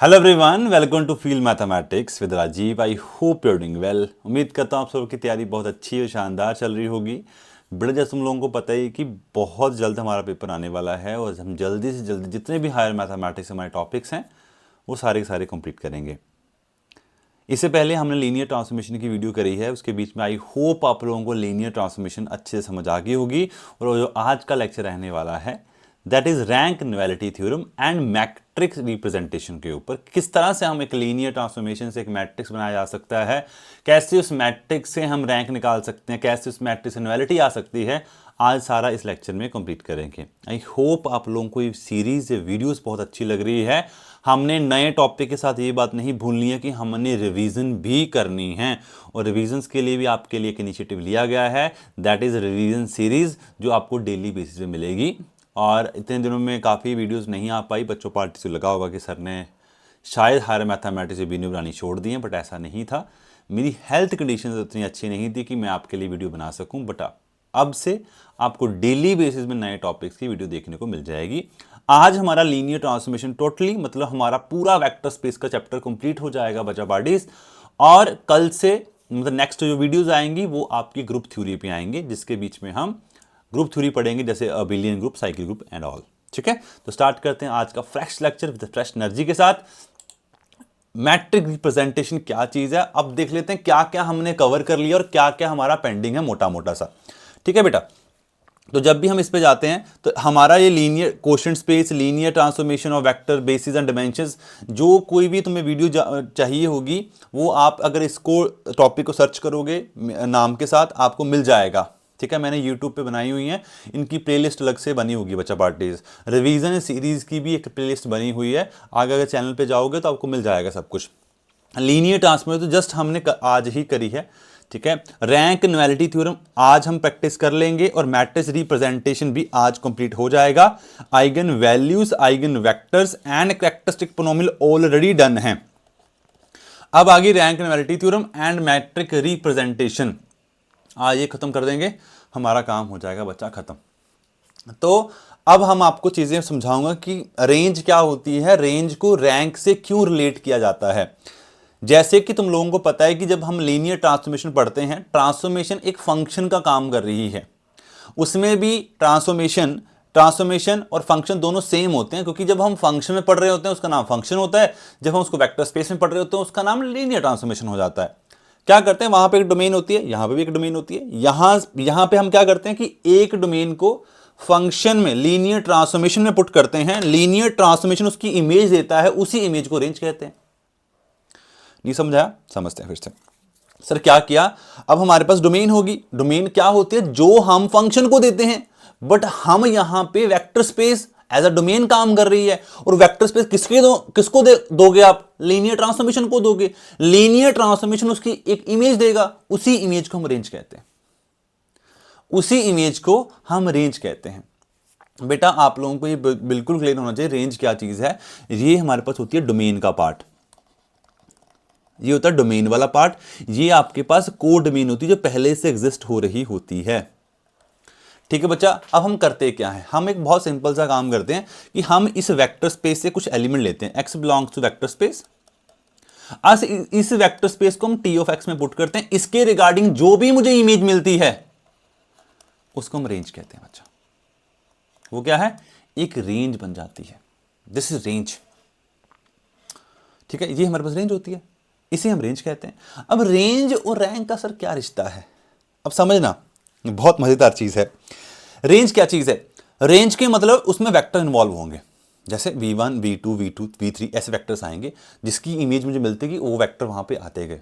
Hello everyone, welcome to field mathematics with Rajiv. I hope you're doing well. उम्मीद करता हूँ आप सबकी तैयारी बहुत अच्छी और शानदार चल रही होगी। बड़े जैसे तुम लोगों को पता ही कि बहुत जल्द हमारा पेपर आने वाला है और हम जल्दी से जल्दी जितने भी हायर मैथमेटिक्स हमारे टॉपिक्स हैं वो सारे के सारे कंप्लीट करेंगे। इससे पहले हमने लीनियर ट्रांसफॉर्मेशन की वीडियो करी है, उसके बीच में आई होप आप लोगों को लीनियर ट्रांसफॉर्मेशन अच्छे से समझ आ गई होगी। और जो आज का लेक्चर रहने वाला है that is rank nullity theorem and matrix representation के ऊपर, किस तरह से हम एक लीनियर ट्रांसफॉर्मेशन से एक मैट्रिक्स बनाया जा सकता है, कैसे उस मैट्रिक्स से हम रैंक निकाल सकते हैं, कैसे उस मैट्रिक्स से नुअलिटी आ सकती है। आज सारा इस लेक्चर में कंप्लीट करेंगे। आई होप आप लोगों को ये सीरीज ये वीडियोस बहुत अच्छी लग रही है। हमने नए टॉपिक के साथ ये बात नहीं भूलनी है कि हमने रिवीजन भी करनी है और रिवीजन्स के लिए भी आपके लिए एक इनिशिएटिव लिया गया है, दैट इज रिवीजन सीरीज, जो आपको डेली बेसिस पे मिलेगी। और इतने दिनों में काफ़ी वीडियोस नहीं आ पाई, बच्चों पार्टी से लगा होगा कि सर ने शायद हायर मैथमेटिक्स से वीडियो बनानी छोड़ दी है, बट ऐसा नहीं था। मेरी हेल्थ कंडीशन उतनी अच्छी नहीं थी कि मैं आपके लिए वीडियो बना सकूं, बट अब से आपको डेली बेसिस में नए टॉपिक्स की वीडियो देखने को मिल जाएगी। आज हमारा लीनियर ट्रांसफॉर्मेशन टोटली मतलब हमारा पूरा वेक्टर स्पेस का चैप्टर कंप्लीट हो जाएगा बच्चा पार्टीज। और कल से मतलब नेक्स्ट जो वीडियोस आएंगी वो आपकी ग्रुप थ्योरी पे आएंगे, जिसके बीच में हम ग्रुप थ्योरी पढ़ेंगे, जैसे abelian group, cycle group and all. ठीक है, तो स्टार्ट करते हैं आज का fresh lecture with fresh energy के साथ। मैट्रिक्स रिप्रेजेंटेशन क्या चीज है अब देख लेते हैं, क्या क्या हमने कवर कर लिया और क्या क्या हमारा पेंडिंग है मोटा मोटा सा। ठीक है बेटा, तो जब भी हम इस पे जाते हैं तो हमारा ये linear quotient space, linear transformation of vector, basis and dimensions, जो कोई भी तुम्हें वीडियो चाहिए होगी वो आप अगर इसको टॉपिक को सर्च करोगे नाम के साथ आपको मिल जाएगा। ठीक है, मैंने यूट्यूब पे बनाई हुई है, इनकी प्लेलिस्ट अलग से बनी होगी बच्चा पार्टीज। रिवीजन सीरीज की भी एक प्लेलिस्ट बनी हुई है, आगे अगर चैनल पे जाओगे तो आपको मिल जाएगा सब कुछ। लीनियर ट्रांसफॉर्मेशन तो जस्ट हमने आज ही करी है। ठीक है, रैंक नुअलिटी थ्योरम आज हम प्रैक्टिस कर लेंगे और मैट्रिक्स रिप्रेजेंटेशन भी आज कंप्लीट हो जाएगा। Eigenvalues, eigenvectors and characteristic polynomial already done है। अब आगे rank nullity theorem and matrix representation, आज ये खत्म कर देंगे, हमारा काम हो जाएगा बच्चा खत्म। तो अब हम आपको चीजें समझाऊंगा कि रेंज क्या होती है, रेंज को रैंक से क्यों रिलेट किया जाता है। जैसे कि तुम लोगों को पता है कि जब हम लीनियर ट्रांसफॉर्मेशन पढ़ते हैं, ट्रांसफॉर्मेशन एक फंक्शन का काम कर रही है, उसमें भी ट्रांसफॉर्मेशन और फंक्शन दोनों सेम होते हैं, क्योंकि जब हम फंक्शन में पढ़ रहे होते हैं उसका नाम फंक्शन होता है, जब हम उसको वेक्टर स्पेस में पढ़ रहे होते हैं उसका नाम लीनियर ट्रांसफॉर्मेशन हो जाता है। क्या करते हैं, वहां पे एक डोमेन होती है, यहां पे भी एक डोमेन होती है। यहां पे हम क्या करते हैं कि एक डोमेन को फंक्शन में लीनियर ट्रांसफॉर्मेशन में पुट करते हैं, लीनियर ट्रांसफॉर्मेशन उसकी इमेज देता है, उसी इमेज को रेंज कहते हैं। नहीं समझा? समझते हैं फिर से। सर क्या किया, अब हमारे पास डोमेन होगी, डोमेन क्या होती है, जो हम फंक्शन को देते हैं, बट हम यहां पे vector space as a domain काम कर रही है। और वेक्टर स्पेस किसको दोगे आप, लीनियर ट्रांसफॉर्मेशन को दोगे। लीनियर ट्रांसफॉर्मेशन उसकी एक इमेज देगा, उसी इमेज को हम रेंज कहते हैं, उसी इमेज को हम रेंज कहते हैं। बेटा आप लोगों को ये बिल्कुल क्लियर होना चाहिए रेंज क्या चीज है। ये हमारे पास होती है डोमेन का पार्ट, ये होता है डोमेन वाला पार्ट। ये आपके पास कोड डोमेन होती है जो पहले से एग्जिस्ट हो रही होती है। ठीक है बच्चा, अब हम करते क्या है, हम एक बहुत सिंपल सा काम करते हैं कि हम इस वेक्टर स्पेस से कुछ एलिमेंट लेते हैं, x belongs to vector space. आज इस वेक्टर स्पेस को हम t ऑफ x में पुट करते हैं, इसके रिगार्डिंग जो भी मुझे इमेज मिलती है उसको हम रेंज कहते हैं बच्चा। वो क्या है, एक रेंज बन जाती है, दिस इज रेंज। ठीक है, ये हमारे पास रेंज होती है, इसे हम रेंज कहते हैं। अब रेंज और रैंक का सर क्या रिश्ता है, अब समझना, बहुत मजेदार चीज है। रेंज क्या चीज है, रेंज के मतलब उसमें वेक्टर इन्वॉल्व होंगे, जैसे v1 v2 v2 v3 ऐसे वेक्टर्स आएंगे, जिसकी इमेज मुझे मिलती है वो वेक्टर वहां पे आते गए।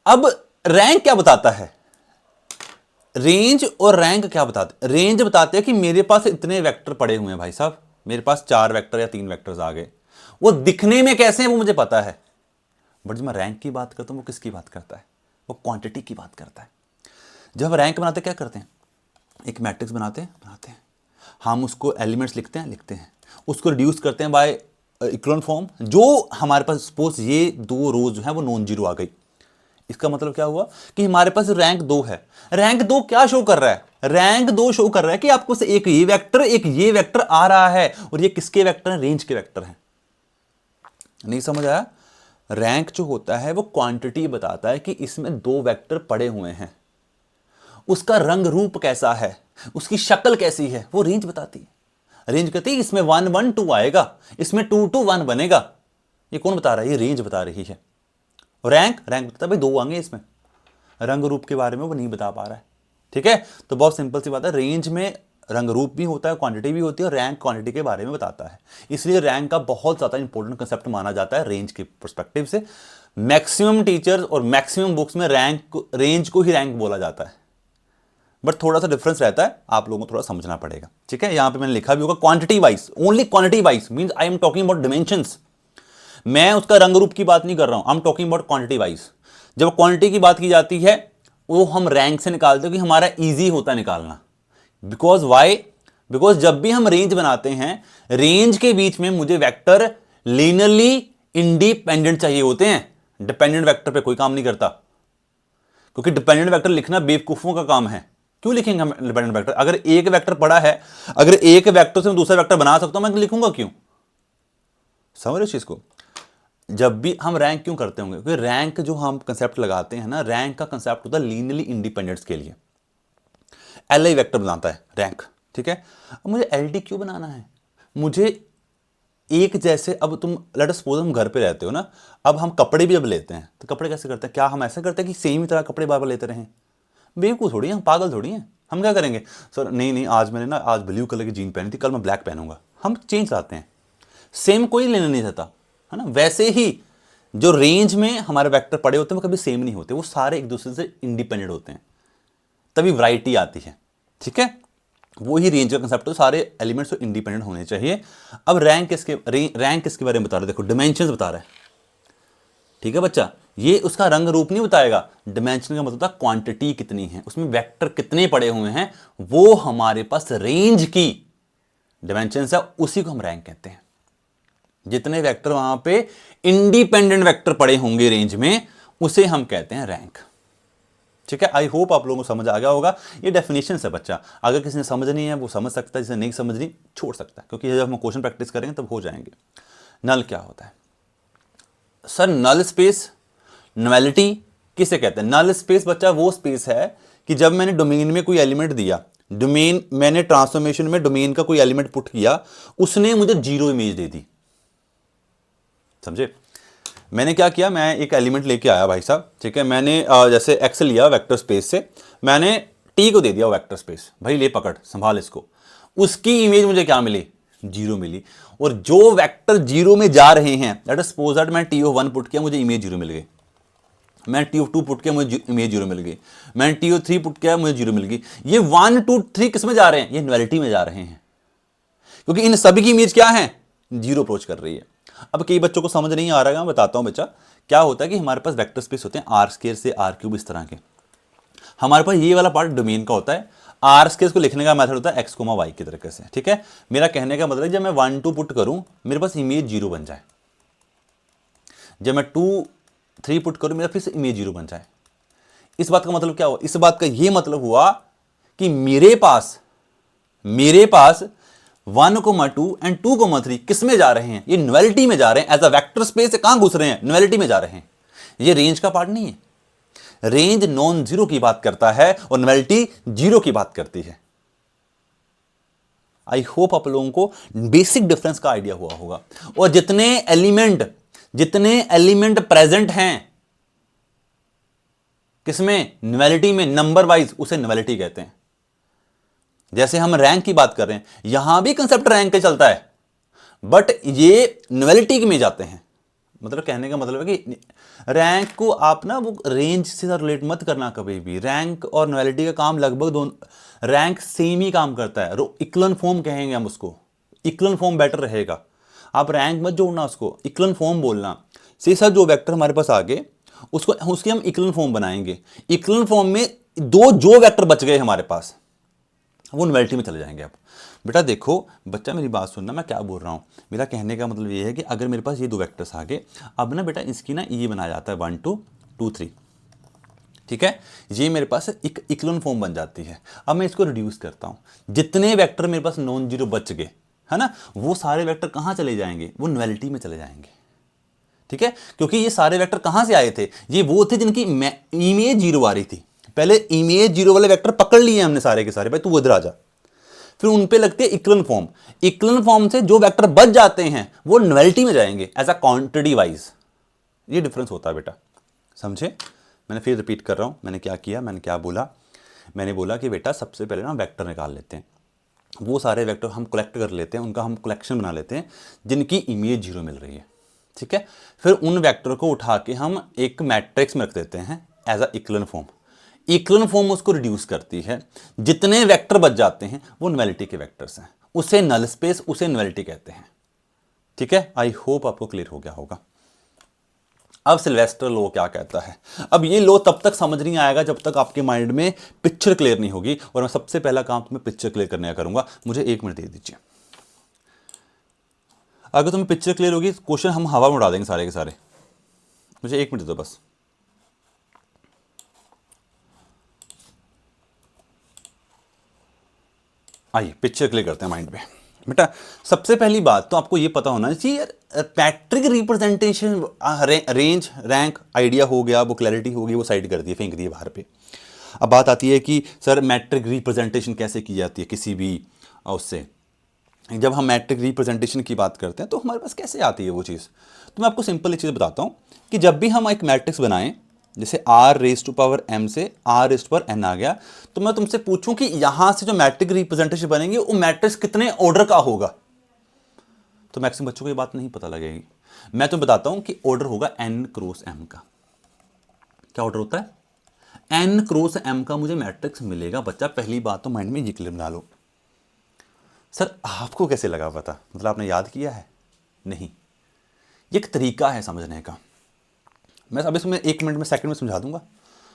अब रैंक क्या बताता है, रेंज और रैंक क्या बताते, रेंज बताते हैं कि मेरे पास इतने वेक्टर पड़े हुए हैं भाई साहब, मेरे पास 4 वेक्टर या 3 वेक्टर्स आ गए, वो दिखने में कैसे हैं वो मुझे पता है। बट जब मैं रैंक की बात करता हूं वो किसकी बात करता है, वो क्वांटिटी की बात करता है। जब रैंक बनाते क्या करते हैं, एक मैट्रिक्स बनाते हैं, हम उसको एलिमेंट्स लिखते हैं, उसको रिड्यूस करते हैं बाय इक्लोन फॉर्म। जो हमारे पास सपोज ये 2 रोज जो है वो नॉन जीरो आ गई, इसका मतलब क्या हुआ कि हमारे पास रैंक 2 है। रैंक 2 क्या शो कर रहा है, रैंक 2 शो कर रहा है कि आपको से एक ये वेक्टर आ रहा है, और ये किसके वेक्टर हैं, रेंज के वेक्टर हैं। नहीं समझ आया? रैंक जो होता है वो क्वांटिटी बताता है कि इसमें 2 वेक्टर पड़े हुए हैं, उसका रंग रूप कैसा है, उसकी शक्ल कैसी है, वो रेंज बताती है। रेंज कहती है इसमें 1 1 2 आएगा, इसमें 2 2 1 बनेगा। ये कौन बता रहा है? ये रेंज बता रही है। रैंक बताता है भाई 2 आएंगे इसमें, रंग रूप के बारे में वो नहीं बता पा रहा है। ठीक है, तो बहुत सिंपल सी बात है, रेंज में रंग रूप भी होता है, क्वांटिटी भी होती है, और रैंक क्वांटिटी के बारे में बताता है। इसलिए रैंक का बहुत ज़्यादा इंपॉर्टेंट कंसेप्ट माना जाता है रेंज के पर्सपेक्टिव से। मैक्सिमम टीचर्स और मैक्सिमम बुक्स में रेंज को ही रैंक बोला जाता है, बट थोड़ा सा डिफरेंस रहता है, आप लोगों को थोड़ा समझना पड़ेगा। ठीक है, यहां पे मैंने लिखा भी होगा quantity wise, only quantity wise means I am talking about dimensions. मैं उसका रंग रूप की बात नहीं कर रहा हूं, I am talking about quantity wise. जब क्वांटिटी की बात की जाती है वो हम रैंक से निकालते हैं कि हमारा इजी होता है निकालना। Because why? बिकॉज जब भी हम रेंज बनाते हैं, रेंज के बीच में मुझे वेक्टर लीनियरली इंडिपेंडेंट चाहिए होते हैं। डिपेंडेंट वेक्टर पे कोई काम नहीं करता, क्योंकि डिपेंडेंट वेक्टर लिखना बेवकूफों का काम है। क्यों लिखेंगे हम डिपेंडेंट वेक्टर? अगर एक वेक्टर पड़ा है, अगर एक वेक्टर से मैं दूसरा वेक्टर बना सकता हूं, मैं लिखूंगा क्यों? समझ रहे हो इस चीज को? जब भी हम रैंक क्यों करते होंगे? क्योंकि रैंक जो हम कंसेप्ट लगाते हैं ना, रैंक का कंसेप्ट होता है लीनियरली इंडिपेंडेंट्स के लिए। एल वेक्टर बनाता है रैंक। ठीक है, अब मुझे एल डी क्यों बनाना है? मुझे एक जैसे, अब तुम लेट अस सपोज हम घर पे रहते हो ना, अब हम कपड़े भी अब लेते हैं तो कपड़े कैसे करते हैं? क्या हम ऐसा करते हैं कि सेम ही तरह कपड़े बार बार लेते रहें? बेवकूफ़ थोड़ी हैं, पागल थोड़ी हैं। हम क्या करेंगे? सर नहीं आज मैंने ना आज ब्लू कलर की जीन पहनी थी, कल मैं ब्लैक पहनूंगा। हम चेंज लाते हैं, सेम कोई लेना नहीं चाहता, है ना? वैसे ही जो रेंज में हमारे वेक्टर पड़े होते हैं वो कभी सेम नहीं होते, वो सारे एक दूसरे से इंडिपेंडेंट होते हैं, तभी वैरायटी आती है। ठीक है, वो ही रेंज का कंसेप्ट है, सारे एलिमेंट्स तो इंडिपेंडेंट होने चाहिए। अब रैंक किसके बारे में बता रहा है? देखो डिमेंशंस बता रहा है। ठीक है बच्चा, ये उसका रंग रूप नहीं बताएगा। डिमेंशन का मतलब क्वांटिटी कितनी है, उसमें वेक्टर कितने पड़े हुए हैं, वो हमारे पास रेंज की डिमेंशन है, उसी को हम रैंक कहते हैं। जितने वेक्टर वहां पे इंडिपेंडेंट वेक्टर पड़े होंगे रेंज में, उसे हम कहते हैं रैंक। ठीक है, आई होप आप लोगों को समझ आ गया होगा। ये डेफिनेशन है बच्चा, अगर किसी ने समझनी है वो समझ सकता है, जिसे नहीं समझनी छोड़ सकता है, क्योंकि जब हम क्वेश्चन प्रैक्टिस करेंगे तब हो जाएंगे। नल क्या होता है? सर नल स्पेस, नलिटी किसे कहते हैं? नल स्पेस बच्चा वो स्पेस है कि जब मैंने डोमेन में कोई एलिमेंट दिया, डोमेन मैंने ट्रांसफॉर्मेशन में डोमेन का कोई एलिमेंट पुट किया, उसने मुझे 0 इमेज दे दी। समझे? मैंने क्या किया, मैं एक एलिमेंट लेके आया भाई साहब। ठीक है, मैंने जैसे एक्स लिया वेक्टर स्पेस से, मैंने टी को दे दिया वेक्टर स्पेस, भाई ले पकड़ संभाल इसको। उसकी इमेज मुझे क्या मिली? 0 मिली। और जो वेक्टर 0 में जा रहे हैं, लेट अस सपोज दैट मैं टी ऑफ 1 पुट किया, मुझे इमेज 0 मिल गई। मैं टी ऑफ 2 पुट किया, मुझे इमेज 0 मिल गई। मैंने टी ऑफ 3 पुट किया, मुझे 0 मिल गई। ये 1 2 3 किस में जा रहे हैं? ये न्युअलिटी में जा रहे हैं, क्योंकि इन सभी की इमेज क्या है? 0 अप्रोच कर रही है। अब कई बच्चों को समझ नहीं आ रहा है, मैं बताता हूं बच्चा। क्या होता है कि हमारे पास वेक्टर स्पेस होते हैं आर स्क्वायर से आर क्यूब, इस तरह के। हमारे पास ये वाला पार्ट डोमेन का होता है। आर स्क्वायर को लिखने का मेथड होता है एक्स कोमा वाई की तरीके से। ठीक है, मेरा कहने का मतलब जब मैं 1 2 पुट करूं, मेरे पास इमेज 0 बन जाए। जब मैं 2 3 पुट करूं, मेरा फिर से इमेज 0 बन जाए। इस बात का मतलब क्या हुआ? इस बात का यह मतलब हुआ कि मेरे पास 1,2 एंड 2,3 किस में जा रहे हैं? ये न्युअलिटी में जा रहे हैं। एज अ वेक्टर स्पेस से कहां घुस रहे हैं? न्युअलिटी में जा रहे हैं। ये रेंज का पार्ट नहीं है। रेंज नॉन जीरो की बात करता है और न्युअलिटी 0 की बात करती है। आई होप आप लोगों को बेसिक डिफरेंस का आइडिया हुआ होगा। और जितने एलिमेंट प्रेजेंट हैं किसमें? न्युअलिटी में, नंबर वाइज, उसे न्युअलिटी कहते हैं। जैसे हम रैंक की बात कर रहे हैं, यहां भी कंसेप्ट रैंक का चलता है, बट ये न्युअलिटी में जाते हैं। मतलब कहने का मतलब है कि रैंक को आप ना वो रेंज से रिलेट मत करना कभी भी। रैंक और न्युअलिटी का काम लगभग दोनों, रैंक सेम ही काम करता है। इक्वल फॉर्म कहेंगे हम उसको, इक्वल फॉर्म बेटर रहेगा। आप रैंक मत जोड़ना, उसको इक्वल फॉर्म बोलना। सीधा जो वेक्टर हमारे पास आ गए, उसकी हम इक्वल फॉर्म बनाएंगे। इक्वल फॉर्म में जो वेक्टर बच गए हमारे पास, वो न्युअलिटी में चले जाएंगे। आप बेटा देखो बच्चा, मेरी बात सुनना, मैं क्या बोल रहा हूँ। मेरा कहने का मतलब ये है कि अगर मेरे पास ये 2 वेक्टर्स आ गए, अब ना बेटा इसकी ना ये बनाया जाता है 1 2 2 3। ठीक है, ये मेरे पास एक इक्वल फॉर्म बन जाती है। अब मैं इसको रिड्यूस करता हूँ, जितने वेक्टर मेरे पास नॉन जीरो बच गए, है ना, वो सारे वेक्टर कहाँ चले जाएंगे? वो न्युअलिटी में चले जाएंगे। ठीक है, क्योंकि ये सारे वेक्टर कहां से आए थे, ये वो थे जिनकी इमेज जीरो आ रही थी। पहले इमेज जीरो वाले वेक्टर पकड़ लिए हमने सारे के सारे, भाई तू इधर आ जा, फिर उन पे लगते हैं इक्विवेलेंट फॉर्म। इक्विवेलेंट फॉर्म से जो वेक्टर बच जाते हैं वो न्युअलिटी में जाएंगे एज अ क्वांटिटी वाइज। ये डिफरेंस होता है बेटा, समझे। मैंने फिर रिपीट कर रहा हूं, मैंने क्या किया, मैंने क्या बोला, मैंने बोला कि बेटा सबसे पहले ना वेक्टर निकाल लेते हैं, वो सारे वेक्टर हम कलेक्ट कर लेते हैं, उनका हम कलेक्शन बना लेते हैं जिनकी इमेज जीरो मिल रही है, ठीक है। फिर उन वेक्टर को उठा के हम एक मैट्रिक्स में रख देते हैं as a equivalent form. Equivalent form उसको रिड्यूस करती है, जितने वेक्टर बच जाते हैं वो न्युअलिटी के वेक्टर्स हैं, उसे नल स्पेस, उसे न्युअलिटी कहते हैं, ठीक है। आई होप आपको क्लियर हो गया होगा। अब सिल्वेस्टर लॉ क्या कहता है, अब ये लॉ तब तक समझ नहीं आएगा जब तक आपके माइंड में पिक्चर क्लियर नहीं होगी, और मैं सबसे पहला काम तुम्हें पिक्चर क्लियर करने का करूंगा। मुझे 1 मिनट दे दीजिए, अगर तुम्हें पिक्चर क्लियर होगी क्वेश्चन हम हवा में उड़ा देंगे सारे के सारे। मुझे 1 मिनट दो बस। आइए पिक्चर क्लियर करते हैं माइंड में। बेटा सबसे पहली बात तो आपको ये पता होना चाहिए, Patrick representation, range rank idea हो गया, वो क्लैरिटी हो गई, वो साइड कर दिए, फेंक दिए बाहर पे। अब बात आती है कि सर मैट्रिक रिप्रेजेंटेशन कैसे की जाती है किसी भी उससे। जब हम मैट्रिक रिप्रेजेंटेशन की बात करते हैं तो हमारे पास कैसे आती है वो चीज़, तो मैं आपको सिंपल एक चीज़ बताता हूँ कि जब भी हम एक मैट्रिक्स बनाएं, जैसे r raise to power m से r raise to power n आ गया, तो मैं तुमसे पूछूं कि यहां से जो मैट्रिक रिप्रेजेंटेशन बनेंगे वो मैट्रिक्स कितने ऑर्डर का होगा, तो मैक्सिमम बच्चों को ये बात नहीं पता लगेगी। मैं तो बताता हूं कि ऑर्डर होगा n क्रॉस m का। क्या ऑर्डर होता है, n क्रॉस m का मुझे मैट्रिक्स मिलेगा। बच्चा पहली बात तो माइंड में ये क्लियर बना लो। सर आपको कैसे लगा पता, मतलब आपने याद किया है? नहीं, ये एक तरीका है समझने का। मैं अब इसमें 1 मिनट में, सेकंड में समझा दूंगा,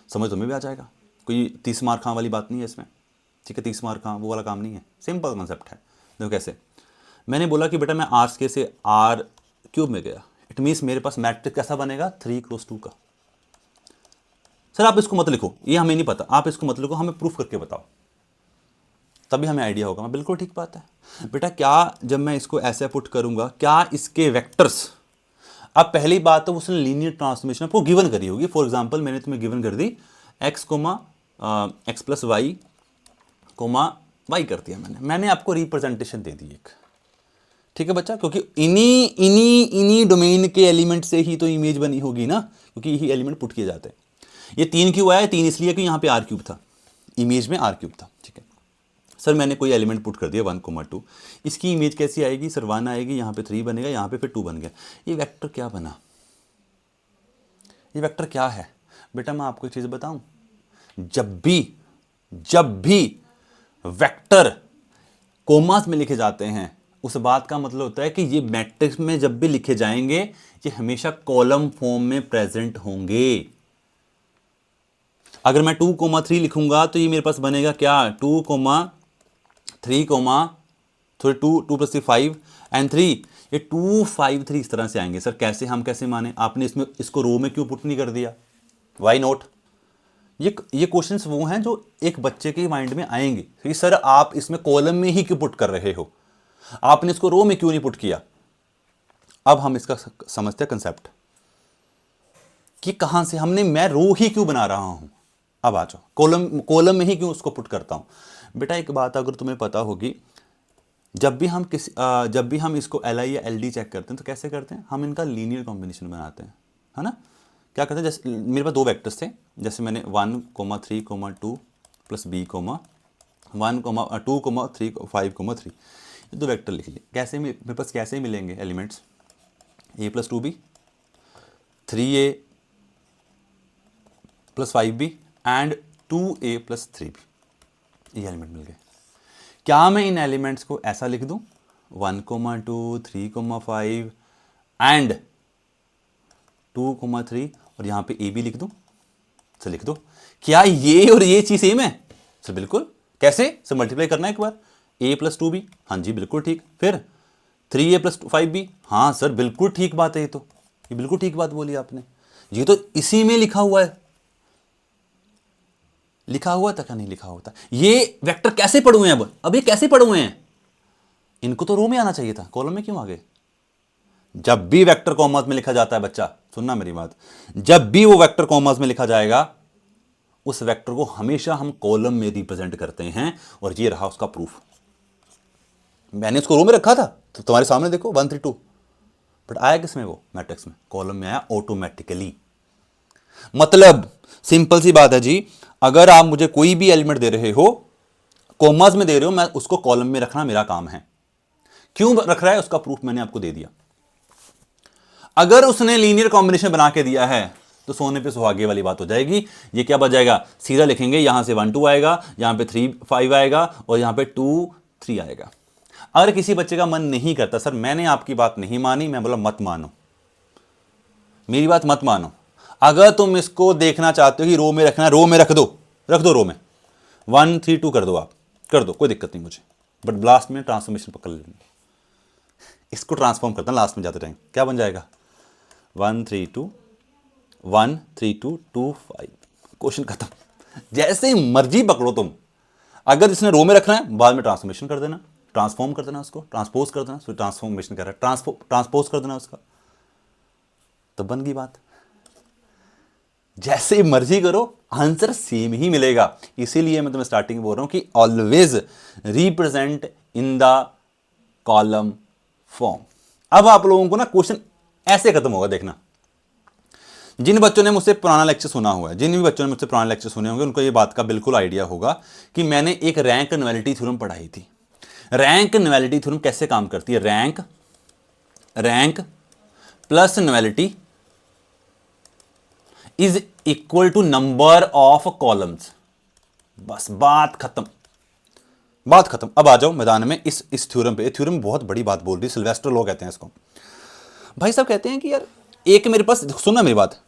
समझ तुम्हें भी आ जाएगा। कोई 30 मार खां वाली बात नहीं है इसमें, ठीक है। 30 मार खां वो वाला काम नहीं है, सिंपल कॉन्सेप्ट है। देखो कैसे, मैंने बोला कि बेटा मैं आर स्क्वायर से आर क्यूब में गया, इट मीन्स मेरे पास मैट्रिक्स कैसा बनेगा, 3 क्रॉस 2 का। सर आप इसको मत लिखो, ये हमें नहीं पता, आप इसको मत लिखो, हमें प्रूफ करके बताओ, तभी हमें आइडिया होगा। मैं बिल्कुल ठीक बात है बेटा। क्या जब मैं इसको ऐसे पुट करूंगा, क्या इसके वेक्टर्स, अब पहली बात तो उसने लीनियर ट्रांसफॉर्मेशन आपको गिवन करी होगी। फॉर एग्जांपल मैंने तुम्हें गिवन कर दी x comma X plus Y comma Y कर दिया मैंने आपको रिप्रेजेंटेशन दे दी एक, ठीक है बच्चा, क्योंकि इन्हीं डोमेन के एलिमेंट से ही तो इमेज बनी होगी ना, क्योंकि यही एलिमेंट पुट किए जाते हैं। ये 3 क्यों आया, 3 इसलिए कि यहाँ पे r क्यूब था, इमेज में r क्यूब था, ठीक है। सर मैंने कोई एलिमेंट पुट कर दिया 1,2, इसकी इमेज कैसी आएगी सर, 1 आएगी, यहाँ पे 3 बनेगा, यहाँ पे फिर 2 बन गया। ये वेक्टर क्या बना, ये वेक्टर क्या है बेटा? मैं आपको एक चीज़ बताऊं, जब भी वेक्टर कोमास में लिखे जाते हैं उस बात का मतलब होता है कि ये मैट्रिक्स में जब भी लिखे जाएंगे ये हमेशा कॉलम फॉर्म में प्रेजेंट होंगे। अगर मैं 2,3 लिखूंगा तो ये मेरे पास बनेगा क्या, 2,3, 2 प्लस 5 एंड 3, ये 2, 5, 3 इस तरह से आएंगे। सर कैसे, हम कैसे माने, आपने इसमें इसको रो में क्यों पुट नहीं कर दिया, वाई नॉट? ये क्वेश्चंस वो हैं जो एक बच्चे के माइंड में आएंगे कि सर आप इसमें कॉलम में ही क्यों पुट कर रहे हो, आपने इसको रो में क्यों नहीं पुट किया। अब हम इसका समझते हैं कंसेप्ट कि कहां से हमने, मैं रो ही क्यों बना रहा हूं। अब आ जाओ, कॉलम में ही क्यों उसको पुट करता हूं। बेटा एक बात अगर तुम्हें पता होगी, जब भी हम इसको एल आई या एल डी चेक करते हैं तो कैसे करते हैं, हम इनका लीनियर कॉम्बिनेशन बनाते हैं, है ना। क्या करते हैं, जैसे मेरे पास 2 वेक्टर्स थे, जैसे मैंने 1,3,2 प्लस b 1,2,3,5,3 ये 2 वेक्टर लिख लिए। कैसे मेरे पास कैसे मिलेंगे elements, a plus 2b, 3a plus 5b and 2a plus 3b, ये एलिमेंट मिल गए। क्या मैं इन एलिमेंट्स को ऐसा लिख दूं 1,2, 3,5 एंड 2,3 और यहां पे ए बी लिख दूं? सर लिख दो। क्या ये और ये चीज सेम है? सर बिल्कुल। कैसे? सर मल्टीप्लाई करना है एक बार, a प्लस 2b, हाँ जी बिल्कुल ठीक। फिर 3a प्लस 5b, हाँ सर बिल्कुल ठीक बात है, ये बिल्कुल ठीक बात बोली आपने, ये तो इसी में लिखा हुआ है। लिखा हुआ था क्या? नहीं लिखा होता। ये वेक्टर कैसे पढ़े हुए हैं, अब ये कैसे पढ़े हुए हैं, इनको तो रो में आना चाहिए था, कॉलम में क्यों आ गए? जब भी वेक्टर कॉमास में लिखा जाता है बच्चा, सुनना मेरी बात, जब भी वो वेक्टर कॉमास में लिखा जाएगा उस वेक्टर को हमेशा हम कॉलम में रिप्रेजेंट करते हैं, और ये रहा उसका प्रूफ। मैंने इसको रो में रखा था तो तुम्हारे सामने देखो 1 3 2, बट आया किसमें, वो मैट्रिक्स में, कॉलम में आया ऑटोमेटिकली। मतलब सिंपल सी बात है जी, अगर आप मुझे कोई भी एलिमेंट दे रहे हो, कॉमास में दे रहे हो, मैं उसको कॉलम में रखना मेरा काम है। क्यों रख रहा है उसका प्रूफ मैंने आपको दे दिया। अगर उसने लीनियर कॉम्बिनेशन बना के दिया है तो सोने पे सुहागे वाली बात हो जाएगी। ये क्या बच जाएगा, सीधा लिखेंगे, यहां से 1 2 आएगा, यहां पे 3 5 आएगा, और यहां पे 2 3 आएगा। अगर किसी बच्चे का मन नहीं करता, सर मैंने आपकी बात नहीं मानी, मैं बोला मत मानो, मेरी बात मत मानो। अगर तुम इसको देखना चाहते हो कि रो में रखना है, रो में रख दो, रख दो रो में, 1 3 2 कर दो, आप कर दो, कोई दिक्कत नहीं मुझे, बट लास्ट में ट्रांसफॉर्मेशन पकड़ लेना। इसको ट्रांसफॉर्म करता हूं लास्ट में जाते टाइम, क्या बन जाएगा 1 3 2 1 3 2 2 5, क्वेश्चन खत्म। जैसे ही मर्जी पकड़ो तुम, अगर इसने रो में रखना है बाद में ट्रांसफॉर्मेशन कर देना, ट्रांसफॉर्म कर देना, उसको ट्रांसपोज कर देना, ट्रांसफॉर्मेशन कर रहा है, ट्रांसपोज कर देना उसका, तो बन गई बात। जैसे मर्जी करो आंसर सेम ही मिलेगा। इसीलिए मैं तुम्हें स्टार्टिंग बोल रहा हूं कि always represent in the column form. अब आप लोगों को ना क्वेश्चन ऐसे खत्म होगा, देखना। जिन बच्चों ने मुझसे पुराना लेक्चर सुना हुआ है, जिन भी बच्चों ने मुझसे पुराने लेक्चर सुने होंगे, उनको ये बात का बिल्कुल आइडिया होगा कि मैंने एक रैंक नॉवेलिटी थ्योरम पढ़ाई थी। रैंक नॉवेलिटी थ्योरम कैसे काम करती है, rank plus nullity is equal to number of columns. बस बात खत्म, बात खत्म। अब आ जाओ मैदान में इस थ्योरम पे। थ्योरम बहुत बड़ी बात बोल रही है, सिल्वेस्टर लॉ कहते हैं इसको। भाई साहब कहते हैं कि यार एक मेरे पास, सुनना मेरी बात,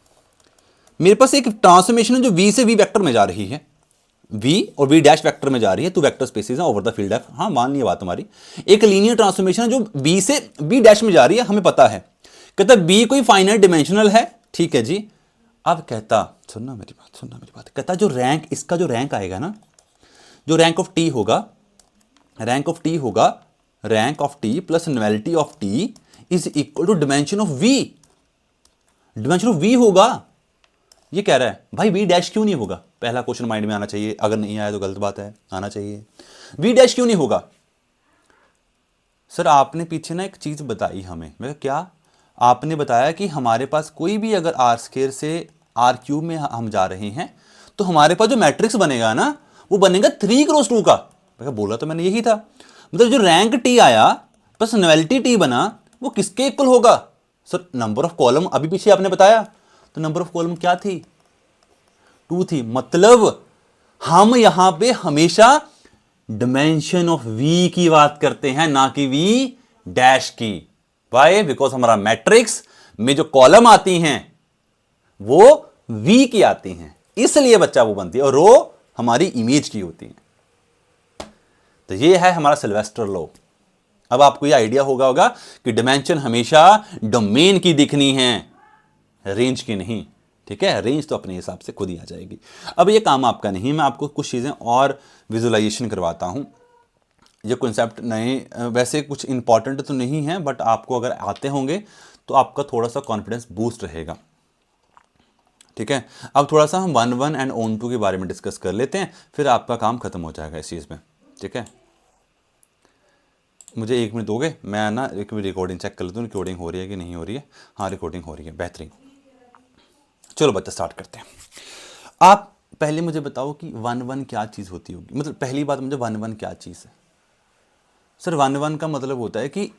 मेरे पास एक ट्रांसफॉर्मेशन है जो वी से वी वेक्टर में जा रही है, वी और वी डैश वेक्टर में जा रही है, टू वेक्टर स्पेसेस हैं ओवर द फील्ड एफ। हाँ मान लिया बात हमारी। एक लीनियर ट्रांसफॉर्मेशन है जो बी से बी डैश में जा रही है, हमें पता है। कहता बी कोई फाइनाइट डिमेंशनल है, ठीक है जी। अब कहता, सुनना मेरी बात, कहता जो रैंक, इसका जो रैंक आएगा ना, जो रैंक ऑफ टी होगा, rank of T plus nullity of T is equal to dimension of V. Dimension of V होगा। ये कह रहा है भाई वी डैश क्यों नहीं होगा, पहला क्वेश्चन माइंड में आना चाहिए। अगर नहीं आया तो गलत बात है, आना चाहिए। वी डैश क्यों नहीं होगा? सर आपने पीछे ना एक चीज बताई हमें। मैं क्या? आपने बताया कि हमारे पास कोई भी अगर आर स्क्वायर से आर क्यूब में हम जा रहे हैं तो हमारे पास जो मैट्रिक्स बनेगा ना, वो बनेगा 3 क्रॉस 2 का। मैं बोला तो मैंने यही था। मतलब जो रैंक टी आया प्लस नॉवेलिटी टी बना, वो किसके इक्वल होगा? सर नंबर ऑफ कॉलम, अभी पीछे आपने बताया तो नंबर ऑफ कॉलम क्या थी? 2 थी। मतलब हम यहां पे हमेशा डिमेंशन ऑफ वी की बात करते हैं, ना कि वी डैश की। वाई? बिकॉज हमारा मैट्रिक्स में जो कॉलम आती हैं वो वी की आती हैं, इसलिए बच्चा वो बनती है, और रो हमारी इमेज की होती है। तो ये है हमारा सिल्वेस्टर लॉ। अब आपको ये आइडिया होगा कि डिमेंशन हमेशा डोमेन की दिखनी है, रेंज की नहीं। ठीक है, रेंज तो अपने हिसाब से खुद ही आ जाएगी। अब ये काम आपका नहीं, मैं आपको कुछ चीज़ें और विजुअलाइजेशन करवाता हूं। ये कॉन्सेप्ट नए, वैसे कुछ इंपॉर्टेंट तो नहीं है, बट आपको अगर आते होंगे तो आपका थोड़ा सा कॉन्फिडेंस बूस्ट रहेगा। ठीक है, अब थोड़ा सा हम 1 1 एंड ऑन 2 के बारे में डिस्कस कर लेते हैं, फिर आपका काम खत्म हो जाएगा इस चीज़ में। ठीक है, मुझे 1 मिनट दोगे? मैं ना एक मिनट रिकॉर्डिंग चेक कर लेता हूँ, रिकॉर्डिंग हो रही है कि नहीं हो रही है। हाँ रिकॉर्डिंग हो रही है, बेहतरीन। चलो बच्चा स्टार्ट करते हैं। आप पहले मुझे बताओ कि 1 1 क्या चीज़ होती होगी। मतलब पहली बात मुझे 1 1 क्या चीज़ है? सर 1 1 का मतलब होता है कि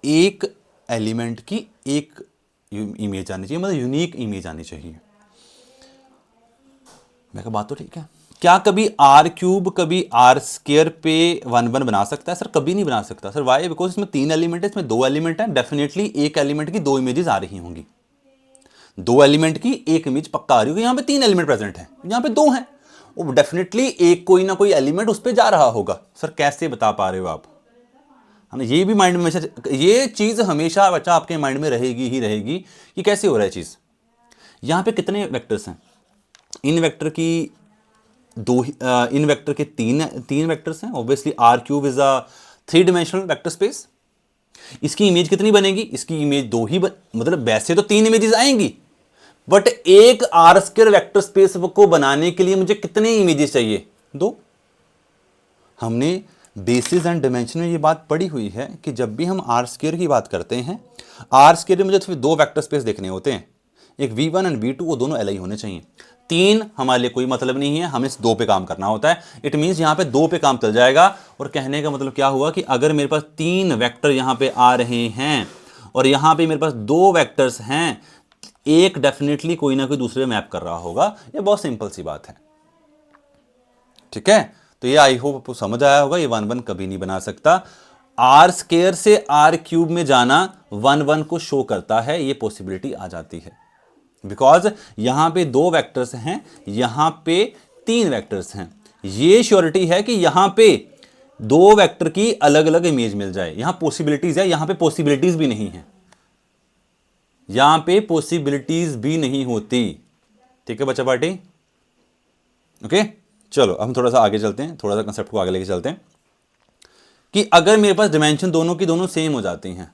एक एलिमेंट की एक इमेज आनी चाहिए, मतलब यूनिक इमेज आनी चाहिए। मैं कहा बात तो ठीक है। क्या कभी आर क्यूब कभी आर स्क्वायर पे 1 1 बना सकता है? सर कभी नहीं बना सकता। Sir Y? बिकॉज इसमें 3 एलिमेंट है, इसमें 2 एलिमेंट है, डेफिनेटली एक एलिमेंट की 2 इमेजेस आ रही होंगी। 2 एलिमेंट की एक इमेज पक्का आ रही होगी। यहाँ पे 3 एलिमेंट प्रेजेंट है, यहाँ पे 2 हैं, वो डेफिनेटली एक कोई ना कोई एलिमेंट उस पर जा रहा होगा। सर कैसे बता पा रहे हो आप? है ना, ये भी माइंड में हमेशा, ये चीज हमेशा बच्चा आपके माइंड में रहेगी ही रहेगी कि कैसे हो रहा है चीज। यहाँ पे कितने वेक्टर्स हैं? इन वेक्टर की इन वेक्टर के तीन वेक्टर्स हैं। Obviously R cube is a 3 dimensional vector space. इसकी इमेज कितनी बनेगी? इसकी इमेज दो ही मतलब वैसे तो तीन इमेजेस आएंगी, बट एक आर स्क्वायर वेक्टर स्पेस को बनाने के लिए मुझे कितने इमेजेस चाहिए? दो। हमने बेसिस एंड डायमेंशन में ये बात पढ़ी हुई है कि जब भी हम आर स्क्वायर की बात करते हैं, आर स्क्वायर में मुझे सिर्फ दो वेक्टर स्पेस देखने होते हैं, एक v1 एंड v2, वो दोनों एल होने चाहिए। तीन हमारे लिए कोई मतलब नहीं है, हमें इस दो पे काम करना होता है। इट मीन्स यहां पे दो पे काम चल जाएगा। और कहने का मतलब क्या हुआ कि अगर मेरे पास तीन वेक्टर यहां पे आ रहे हैं और यहां पे मेरे पास दो वेक्टर्स हैं, एक डेफिनेटली कोई ना कोई दूसरे मैप कर रहा होगा। ये बहुत सिंपल सी बात है, ठीक है। तो ये आई होप आपको समझ आया होगा। ये 1 1 कभी नहीं बना सकता। आर स्क्वायर से आर क्यूब में जाना 1 1 को शो करता है, ये पॉसिबिलिटी आ जाती है, बिकॉज यहां पे दो वेक्टर्स हैं, यहां पे तीन वेक्टर्स हैं। ये श्योरिटी है कि यहां पे दो वेक्टर की अलग अलग इमेज मिल जाए। यहां पॉसिबिलिटीज है, यहां पे पॉसिबिलिटीज भी नहीं है, यहां पे पॉसिबिलिटीज भी नहीं होती। ठीक है बच्चा पार्टी, ओके। चलो अब हम थोड़ा सा आगे चलते हैं, थोड़ा सा कंसेप्ट को आगे लेके चलते हैं कि अगर मेरे पास डिमेंशन दोनों की दोनों सेम हो जाती हैं,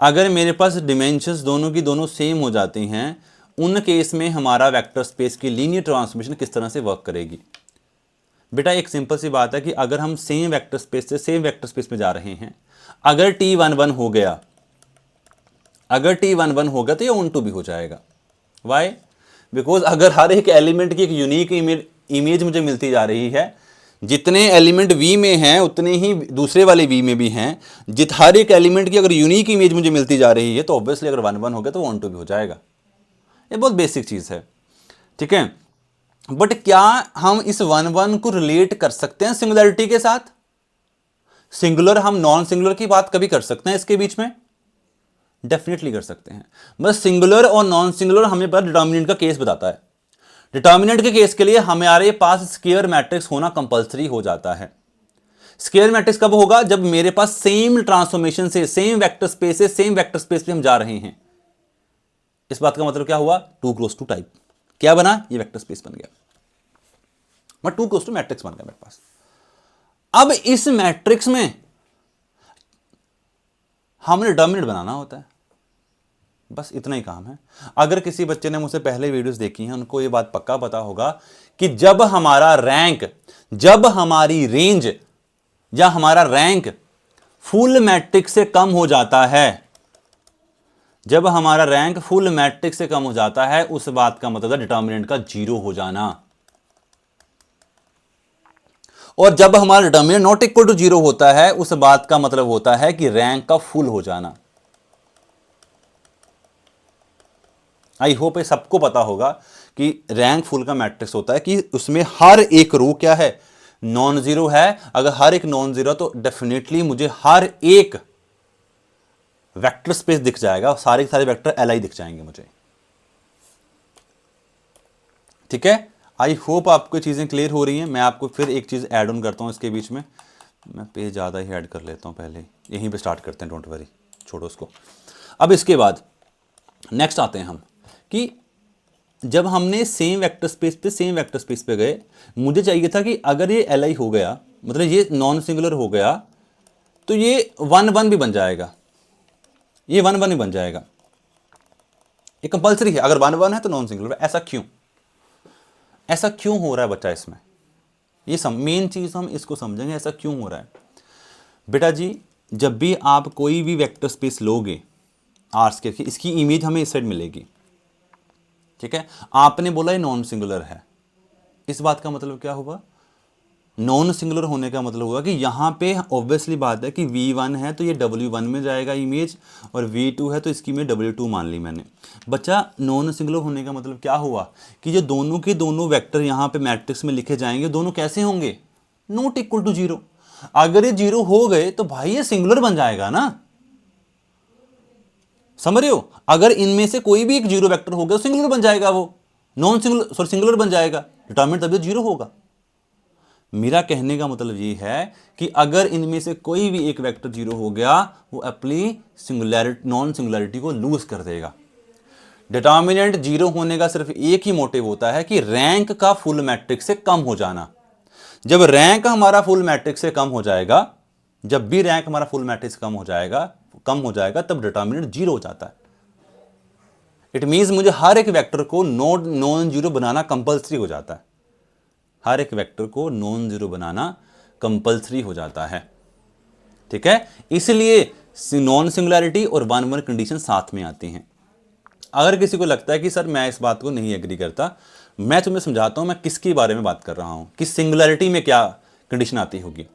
अगर मेरे पास डिमेंशंस दोनों की दोनों सेम हो जाती हैं, उन केस में हमारा वेक्टर स्पेस की लीनियर ट्रांसफॉर्मेशन किस तरह से वर्क करेगी? बेटा एक सिंपल सी बात है कि अगर हम सेम वेक्टर स्पेस से सेम वेक्टर स्पेस में जा रहे हैं, अगर T11 हो गया, अगर T11 हो गया तो ये ऑन टू भी हो जाएगा। वाई? बिकॉज अगर हर एक एलिमेंट की एक यूनिक इमेज मुझे मिलती जा रही है, जितने एलिमेंट V में हैं उतने ही दूसरे वाले V में भी हैं, हर एक एलिमेंट की अगर यूनिक इमेज मुझे मिलती जा रही है, तो ऑब्वियसली अगर 1 1 हो गया तो 1 2 भी हो जाएगा। ये बहुत बेसिक चीज है, ठीक है। बट क्या हम इस 1 1 को रिलेट कर सकते हैं सिंगुलरिटी के साथ? सिंगुलर हम नॉन सिंगुलर की बात कभी कर सकते हैं इसके बीच में? डेफिनेटली कर सकते हैं। बस सिंगुलर और नॉन सिंगुलर हमें पता डिटर्मिनेंट का केस बताता है। डिटर्मिनेंट के केस के लिए हमारे पास स्क्वायर मैट्रिक्स होना कंपलसरी हो जाता है। स्क्वायर मैट्रिक्स कब होगा? जब मेरे पास सेम ट्रांसफॉर्मेशन से, सेम वेक्टर स्पेस से सेम वेक्टर स्पेस पे हम जा रहे हैं। इस बात का मतलब क्या हुआ? To close to type. क्या बना? ये वेक्टर स्पेस बन गया, मैं टू क्लोज टू मैट्रिक्स बन गया मेरे पास। अब इस मैट्रिक्स में हमने डिटर्मिनेंट बनाना होता है, बस इतना ही काम है। अगर किसी बच्चे ने मुझसे पहले वीडियोस देखी हैं, उनको ये बात पक्का पता होगा कि जब हमारा रैंक, जब हमारी रेंज या हमारा रैंक फुल मैट्रिक्स से कम हो जाता है, जब हमारा रैंक फुल मैट्रिक्स से कम हो जाता है, उस बात का मतलब है डिटर्मिनेंट का जीरो हो जाना। और जब हमारा determinant not equal to zero होता है, उस बात का मतलब होता है कि रैंक का फुल हो जाना। आई होप ये सबको पता होगा कि रैंक फुल का मैट्रिक्स होता है कि उसमें हर एक रो क्या है? नॉन जीरो है। अगर हर एक नॉन जीरो तो डेफिनेटली मुझे हर एक वेक्टर स्पेस दिख जाएगा, सारे के सारे वेक्टर एल आई दिख जाएंगे मुझे। ठीक है, आई होप आपको चीजें क्लियर हो रही हैं। मैं आपको फिर एक चीज ऐड ऑन करता हूं इसके बीच में, मैं पेज ज्यादा ही ऐड कर लेता हूं, पहले यहीं पे स्टार्ट करते हैं, डोंट वरी, छोड़ो उसको। अब इसके बाद नेक्स्ट आते हैं हम कि जब हमने सेम वेक्टर स्पेस पे सेम वेक्टर स्पेस पे गए, मुझे चाहिए था कि अगर ये एल आई हो गया, मतलब ये नॉन सिंगुलर हो गया, तो ये 1 1 भी बन जाएगा, ये 1 1 भी बन जाएगा। ये कंपलसरी है, अगर 1 1 है तो नॉन सिंगुलर। ऐसा क्यों? ऐसा क्यों हो रहा है बच्चा इसमें? ये मेन चीज हम इसको समझेंगे, ऐसा क्यों हो रहा है। बेटा जी, जब भी आप कोई भी वेक्टर स्पेस लोगे आर स्क्वायर की, इसकी इमेज हमें इस साइड मिलेगी। ठीक है, आपने बोला ये नॉन सिंगुलर है, इस बात का मतलब क्या हुआ? नॉन सिंगुलर होने का मतलब हुआ कि यहां पे ऑब्वियसली बात है कि V1 है तो ये W1 में जाएगा इमेज, और V2 है तो इसकी इमेज W2 मान ली मैंने। बच्चा, नॉन सिंगुलर होने का मतलब क्या हुआ कि जो दोनों के दोनों वेक्टर यहां पे मैट्रिक्स में लिखे जाएंगे, दोनों कैसे होंगे? Not equal to zero. अगर ये जीरो हो गए तो भाई ये सिंगुलर बन जाएगा ना, समझ रहे हो? अगर इनमें से कोई भी एक जीरो वेक्टर हो गया तो सिंगुलर बन जाएगा, वो नॉन सिंगुलर सॉरी सिंगुलर बन जाएगा, डिटरमिनेंट तभी जीरो होगा। मेरा कहने का मतलब ये है कि अगर इनमें से कोई भी एक वेक्टर जीरो हो गया, वो अपनी सिंगुलैरिटी नॉन सिंगुलैरिटी को लूज कर देगा। डिटरमिनेंट जीरो होने का सिर्फ एक ही मोटिव होता है कि रैंक का फुल मैट्रिक्स से कम हो जाना। जब रैंक हमारा फुल मैट्रिक्स से कम हो जाएगा, जब भी रैंक हमारा फुल मैट्रिक्स कम हो जाएगा तब डिटर्मिनेंट 0 हो जाता है। इट मीन्स मुझे हर एक वेक्टर को नॉन जीरो बनाना कंपल्सरी हो जाता है। हर एक वेक्टर को नॉन जीरो बनाना कंपल्सरी हो जाता है। ठीक है, इसलिए नॉन सिंगुलैरिटी और 1-1 कंडीशन साथ में आती हैं। अगर किसी को लगता है कि सर मैं इस बात को नहीं एग्री करता, मैं तुम्हें समझाता हूं मैं किसके बारे में बात कर रहा हूं कि सिंगुलैरिटी में क्या कंडीशन आती होगी।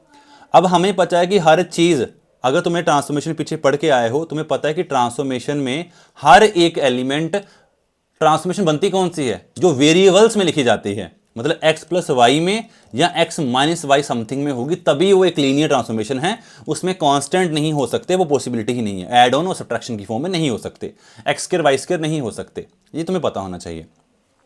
अब हमें पता है कि हर चीज, अगर तुम्हें ट्रांसफॉर्मेशन पीछे पढ़ के आए हो, तुम्हें पता है कि ट्रांसफॉर्मेशन में हर एक एलिमेंट ट्रांसफॉर्मेशन बनती कौन सी है, जो वेरिएबल्स में लिखी जाती है, मतलब x प्लस वाई में या x माइनस वाई समथिंग में होगी, तभी वो एक लीनियर ट्रांसफॉर्मेशन है। उसमें कांस्टेंट नहीं हो सकते, वो पॉसिबिलिटी ही नहीं है। ऐड ऑन और सब्ट्रैक्शन की फॉर्म में नहीं हो सकते, एक्स स्क्वायर वाई स्क्वायर नहीं हो सकते, ये तुम्हें पता होना चाहिए।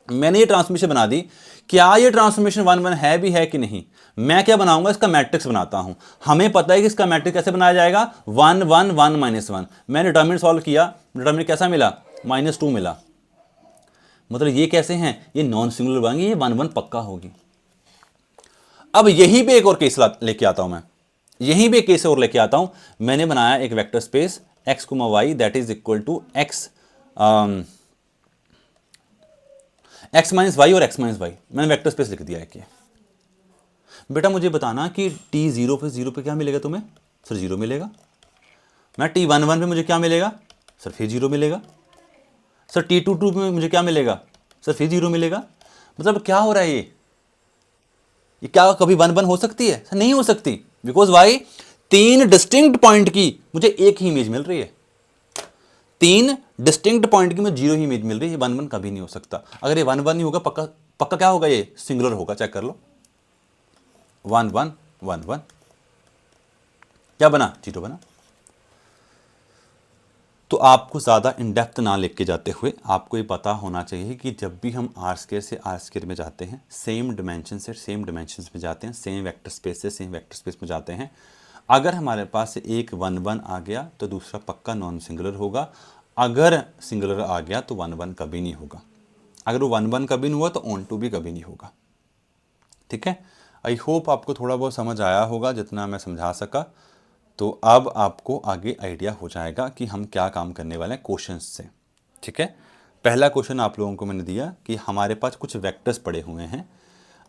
मैंने ये ट्रांसफॉर्मेशन बना दी, क्या ये ट्रांसफॉर्मेशन 1-1 है भी है कि नहीं? मैं क्या बनाऊंगा, इसका मैट्रिक्स बनाता हूं। हमें पता है कि इसका मैट्रिक्स कैसे बनाया जाएगा, 1-1-1-1। मैंने डिटरमिनेंट सॉल्व किया, डिटरमिनेंट कैसा मिला, -2 मिला। मतलब ये कैसे हैं, ये नॉन सिंगुलर बनेंगे, ये 1-1 पक्का होगी। अब यहीं पे एक और केस लेके आता हूं मैं, यहीं पे एक केस और लेके आता हूं। मैंने बनाया एक vector space x, y that is equal to x minus Y और x माइनस वाई, मैंने वेक्टर स्पेस लिख दिया है कि बेटा मुझे बताना कि t 0 पे क्या मिलेगा तुम्हें, सर 0 मिलेगा। मैं t 1-1 पे मुझे क्या मिलेगा, सर फिर 0 मिलेगा। सर t 2 में मुझे क्या मिलेगा, सर फिर 0 मिलेगा। मतलब क्या हो रहा है, ये क्या कभी 1-1 हो सकती है, सर नहीं हो सकती। बिकॉज वाई, 3 डिस्टिंक्ट पॉइंट की मुझे एक ही इमेज मिल रही है, 3 डिस्टिंक्ट पॉइंट की मुझे 0 ही इमेज मिल रही है, 1-1 कभी नहीं हो सकता। अगर ये 1-1 नहीं होगा, पक्का पक्का क्या होगा, ये सिंगुलर होगा, चेक कर लो। 1-1-1-1 क्या बना, 0 बना। तो आपको ज़्यादा इन डेप्थ ना लेके जाते हुए आपको ये पता होना चाहिए कि जब भी हम आर स्क्वायर से आर स्क्वायर में जाते हैं, सेम डिमेंशन से सेम डिमेंशन में जाते हैं, सेम वेक्टर स्पेस से सेम वेक्टर स्पेस में जाते हैं, अगर हमारे पास एक 1-1 आ गया तो दूसरा पक्का नॉन सिंगुलर होगा। अगर सिंगुलर आ गया तो 1-1 कभी नहीं होगा। अगर वो 1-1 कभी नहीं हुआ तो ऑन टू भी कभी नहीं होगा। ठीक है, आई होप आपको थोड़ा बहुत समझ आया होगा जितना मैं समझा सका। तो अब आपको आगे आइडिया हो जाएगा कि हम क्या काम करने वाले हैं क्वेश्चंस से। ठीक है, पहला क्वेश्चन आप लोगों को मैंने दिया कि हमारे पास कुछ वेक्टर्स पड़े हुए हैं।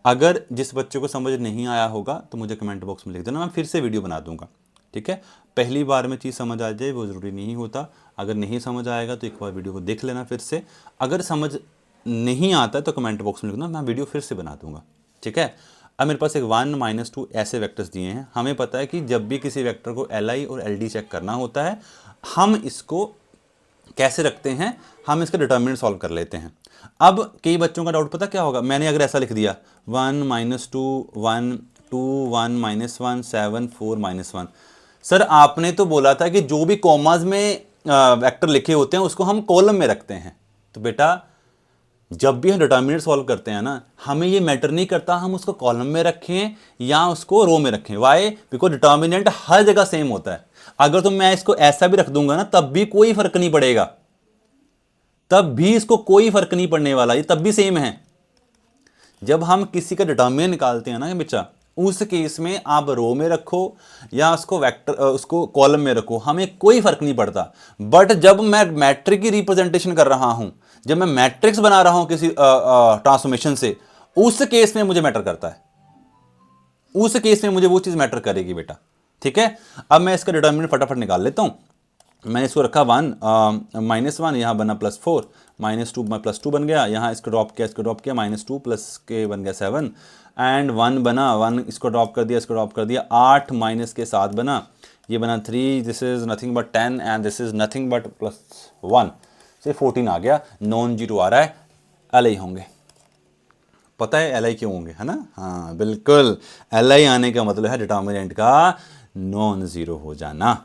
अगर जिस बच्चे को समझ नहीं आया होगा तो मुझे कमेंट बॉक्स में लिख देना, मैं फिर से वीडियो बना दूंगा। ठीक है, पहली बार में चीज़ समझ आ जाए वो ज़रूरी नहीं होता। अगर नहीं समझ आएगा तो एक बार वीडियो को देख लेना फिर से। अगर समझ नहीं आता तो कमेंट बॉक्स में लिखना, मैं वीडियो फिर से बना दूंगा। ठीक है, अब मेरे पास एक 1-2 ऐसे वेक्टर्स दिए हैं। हमें पता है कि जब भी किसी वेक्टर को LI और LD चेक करना होता है, हम इसको कैसे रखते हैं, हम इसका डिटरमिनेंट सॉल्व कर लेते हैं। अब कई बच्चों का डाउट पता क्या होगा, मैंने अगर ऐसा लिख दिया 1-2 1 2 1 -1 7 4 -1, सर आपने तो बोला था कि जो भी कॉमास में वेक्टर लिखे होते हैं उसको हम कॉलम में रखते हैं। तो बेटा जब भी हम डिटरमिनेंट सॉल्व करते हैं ना, हमें ये मैटर नहीं करता हम उसको कॉलम में रखें या उसको रो में रखें। वाई, बिकॉज डिटरमिनेंट हर जगह सेम होता है। अगर तो मैं इसको ऐसा भी रख दूंगा ना तब भी कोई फर्क नहीं पड़ेगा, तब भी इसको कोई फर्क नहीं पड़ने वाला, ये तब भी सेम है। जब हम किसी का डिटरमिनेंट निकालते हैं ना बच्चा, उस केस में आप रो में रखो या उसको वेक्टर उसको कॉलम में रखो, हमें कोई फर्क नहीं पड़ता। बट जब मैं मैट्रिक्स की रिप्रेजेंटेशन कर रहा हूं, जब मैं मैट्रिक्स बना रहा हूं किसी ट्रांसफॉर्मेशन से, उस केस में मुझे मैटर करता है, उस केस में मुझे वो चीज मैटर करेगी बेटा। ठीक है, अब मैं इसका डिटरमिनेंट फटाफट निकाल लेता हूं। मैंने इसको रखा 1 -1, यहाँ बना +4, -2 +2 बन गया, यहाँ इसको ड्रॉप किया -2 प्लस के बन गया 7 एंड 1 बना, 1 इसको ड्रॉप कर दिया 8 माइनस के 7 बना, ये बना 3, this is nothing but 10 and this is nothing but +1 से 14 आ गया। नॉन जीरो आ रहा है, LI होंगे। पता है LI क्यों होंगे, है ना? हाँ बिल्कुल, LI आने का मतलब है डिटरमिनेंट का नॉन जीरो हो जाना।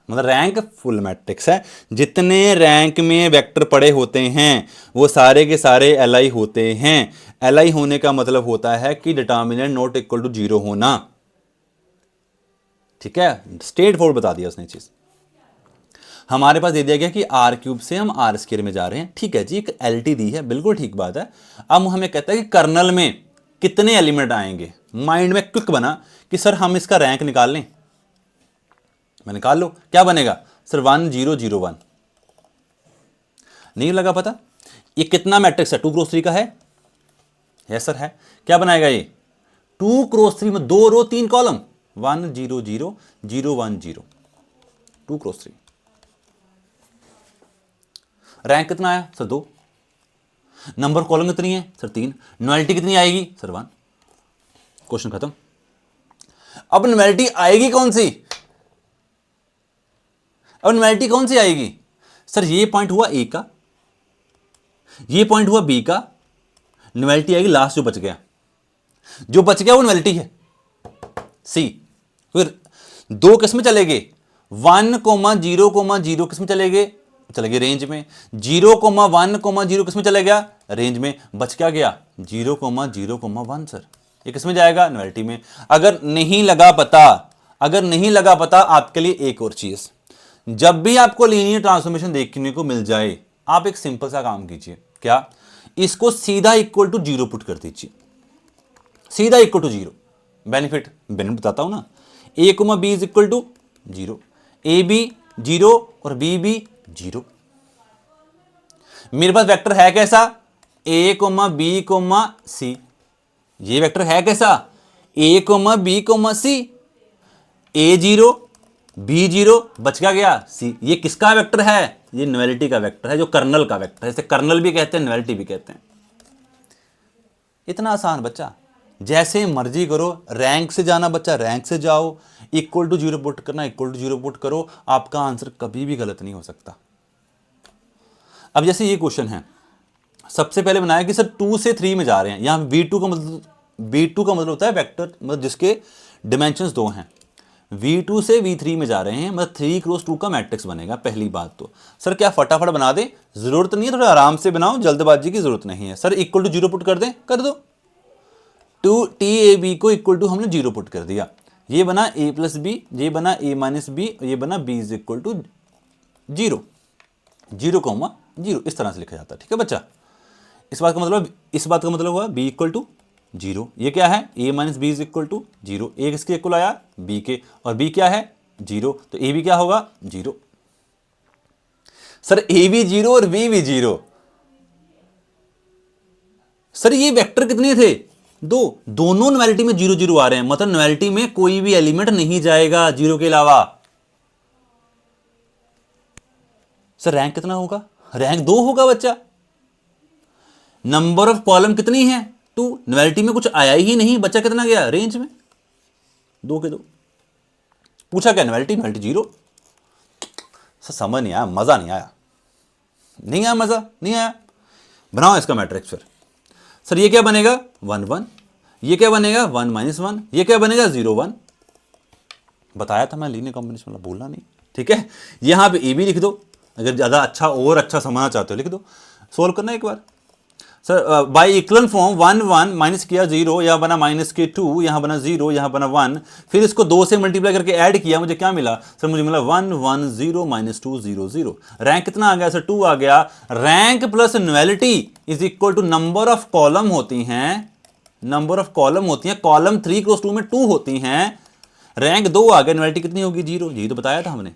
मतलब रैंक फुल मैट्रिक्स है, जितने रैंक में वेक्टर पड़े होते हैं वो सारे के सारे LI होते हैं। LI होने का मतलब होता है कि डिटरमिनेंट नॉट इक्वल टू 0 होना। ठीक है, स्ट्रेट फॉरवर्ड बता दिया उसने चीज। हमारे पास दे दिया गया कि r³ से हम r² में जा रहे हैं। ठीक है जी, एक LT दी है, बिल्कुल ठीक बात है। अब हमें कहता है कि कर्नल में कितने एलिमेंट आएंगे। माइंड में क्विक बना कि सर हम इसका रैंक निकाल लें, मैं निकाल लो, क्या बनेगा सर 1001। नहीं लगा पता? ये कितना मैट्रिक्स है? 2x3 का है सर, है। क्या बनाएगा ये? 2x3 में 2 रो 3 कॉलम, 1 0 0 0 1 0, 2x3। रैंक कितना आया सर? 2। नंबर कॉलम कितनी है सर? 3। न्युअलिटी कितनी आएगी सर? 1। क्वेश्चन खत्म। अब न्युअलिटी आएगी कौन सी? अब न्युअलिटी कौन सी आएगी सर? ये पॉइंट हुआ ए का, ये पॉइंट हुआ बी का, न्युअलिटी आएगी लास्ट जो बच गया। जो बच गया वो न्युअलिटी है, सी। फिर दो किस में चले गए? 1,0,0 किस में चले गए? चले गए रेंज में। 0,1,0 किस में चले गया? रेंज में। बच क्या गया? 0,0,1 सर। ये किस में जाएगा? न्युअलिटी में। अगर नहीं लगा पता, अगर नहीं लगा पता, आपके लिए एक और चीज, जब भी आपको लीनियर ट्रांसफॉर्मेशन देखने को मिल जाए, आप एक सिंपल सा काम कीजिए। क्या? इसको सीधा इक्वल टू 0 पुट कर दीजिए, सीधा इक्वल टू 0। बेनिफिट बताता हूं ना। a comma B is equal to 0, A B 0 और बी भी 0। मेरे पास वेक्टर है कैसा? a comma B comma C. ये वेक्टर है कैसा? a comma B comma C. a 0 b 0, बच क्या गया? c। ये किसका वेक्टर है? ये न्युअलिटी का वेक्टर है, जो कर्नल का वेक्टर है। इसे कर्नल भी कहते हैं, न्युअलिटी भी कहते हैं। इतना आसान बच्चा, जैसे मर्जी करो। रैंक से जाना बच्चा, रैंक से जाओ। इक्वल टू 0 पुट करना, इक्वल टू 0 पुट करो। आपका आंसर कभी भी गलत नहीं हो सकता। अब जैसे ये क्वेश्चन है, सबसे पहले बनाया कि सर 2 से 3 में जा रहे हैं। यहां V2 का मतलब होता है वेक्टर, मतलब जिसके डिमेंशंस 2 हैं। V2 से V3 में जा रहे हैं, मतलब 3x2 का मैट्रिक्स बनेगा। पहली बात तो सर क्या फटाफट बना दें? जरूरत नहीं है, थोड़ा आराम से बनाओ, जल्दबाजी की जरूरत नहीं है। सर इक्वल टू 0 पुट कर दें? कर दो। TAB को इक्वल टू हमने 0 पुट कर दिया। ये बना a प्लस बी, ये बना a माइनस बी, ये बना b इज इक्वल टू 0, 0,0। इस तरह से लिखा जाता है। ठीक है बच्चा? इस बात का मतलब हुआ b इक्वल टू 0। ये क्या है? a minus B is equal to 0। a किसके इक्वल आया? b के, और b क्या है? 0, तो a भी क्या होगा? 0। सर a भी 0 और b भी 0। सर ये वेक्टर कितने थे? 2। दोनों न्युअलिटी में 0 0 आ रहे हैं, मतलब न्युअलिटी में कोई भी एलिमेंट नहीं जाएगा 0 के अलावा। सर रैंक कितना होगा? रैंक 2 होगा बच्चा। नंबर ऑफ कॉलम कितनी है? 2। न्युअलिटी में कुछ आया ही नहीं, बच्चा कितना गया? रेंज में 2 के 2। पूछा क्या? न्युअलिटी 0। सर समझ नहीं आया, मजा नहीं आया, नहीं आया, मजा नहीं आया। बनाओ इसका मैट्रिक्स फिर। सर ये क्या बनेगा? 1 1। ये क्या बनेगा? 1 -1। ये क्या बनेगा? 0 1। बताया था मैं लीनियर कॉम्बिनेशन वाला, बोलना नहीं। ठीक है? यहां पे ए भी लिख दो, अगर ज्यादा अच्छा और अच्छा समझना चाहते हो लिख दो। सोल्व करना एक बार। Sir by equal form 1 1 minus किया 0, यहां बना माइनस के 2, यहां बना 0, यहां बना 1, फिर इसको 2 से मल्टीप्लाई करके ऐड किया, मुझे क्या मिला? सर मुझे मिला 1 1 0 -2 0 0। रैंक कितना आ गया सर? 2 आ गया। Rank plus nullity is equal to number of column होती हैं, नंबर ऑफ कॉलम होती हैं, कॉलम 3x2 में 2 होती हैं। रैंक 2 आ गया, न्युअलिटी कितनी होगी? 0। यही तो बताया था हमने,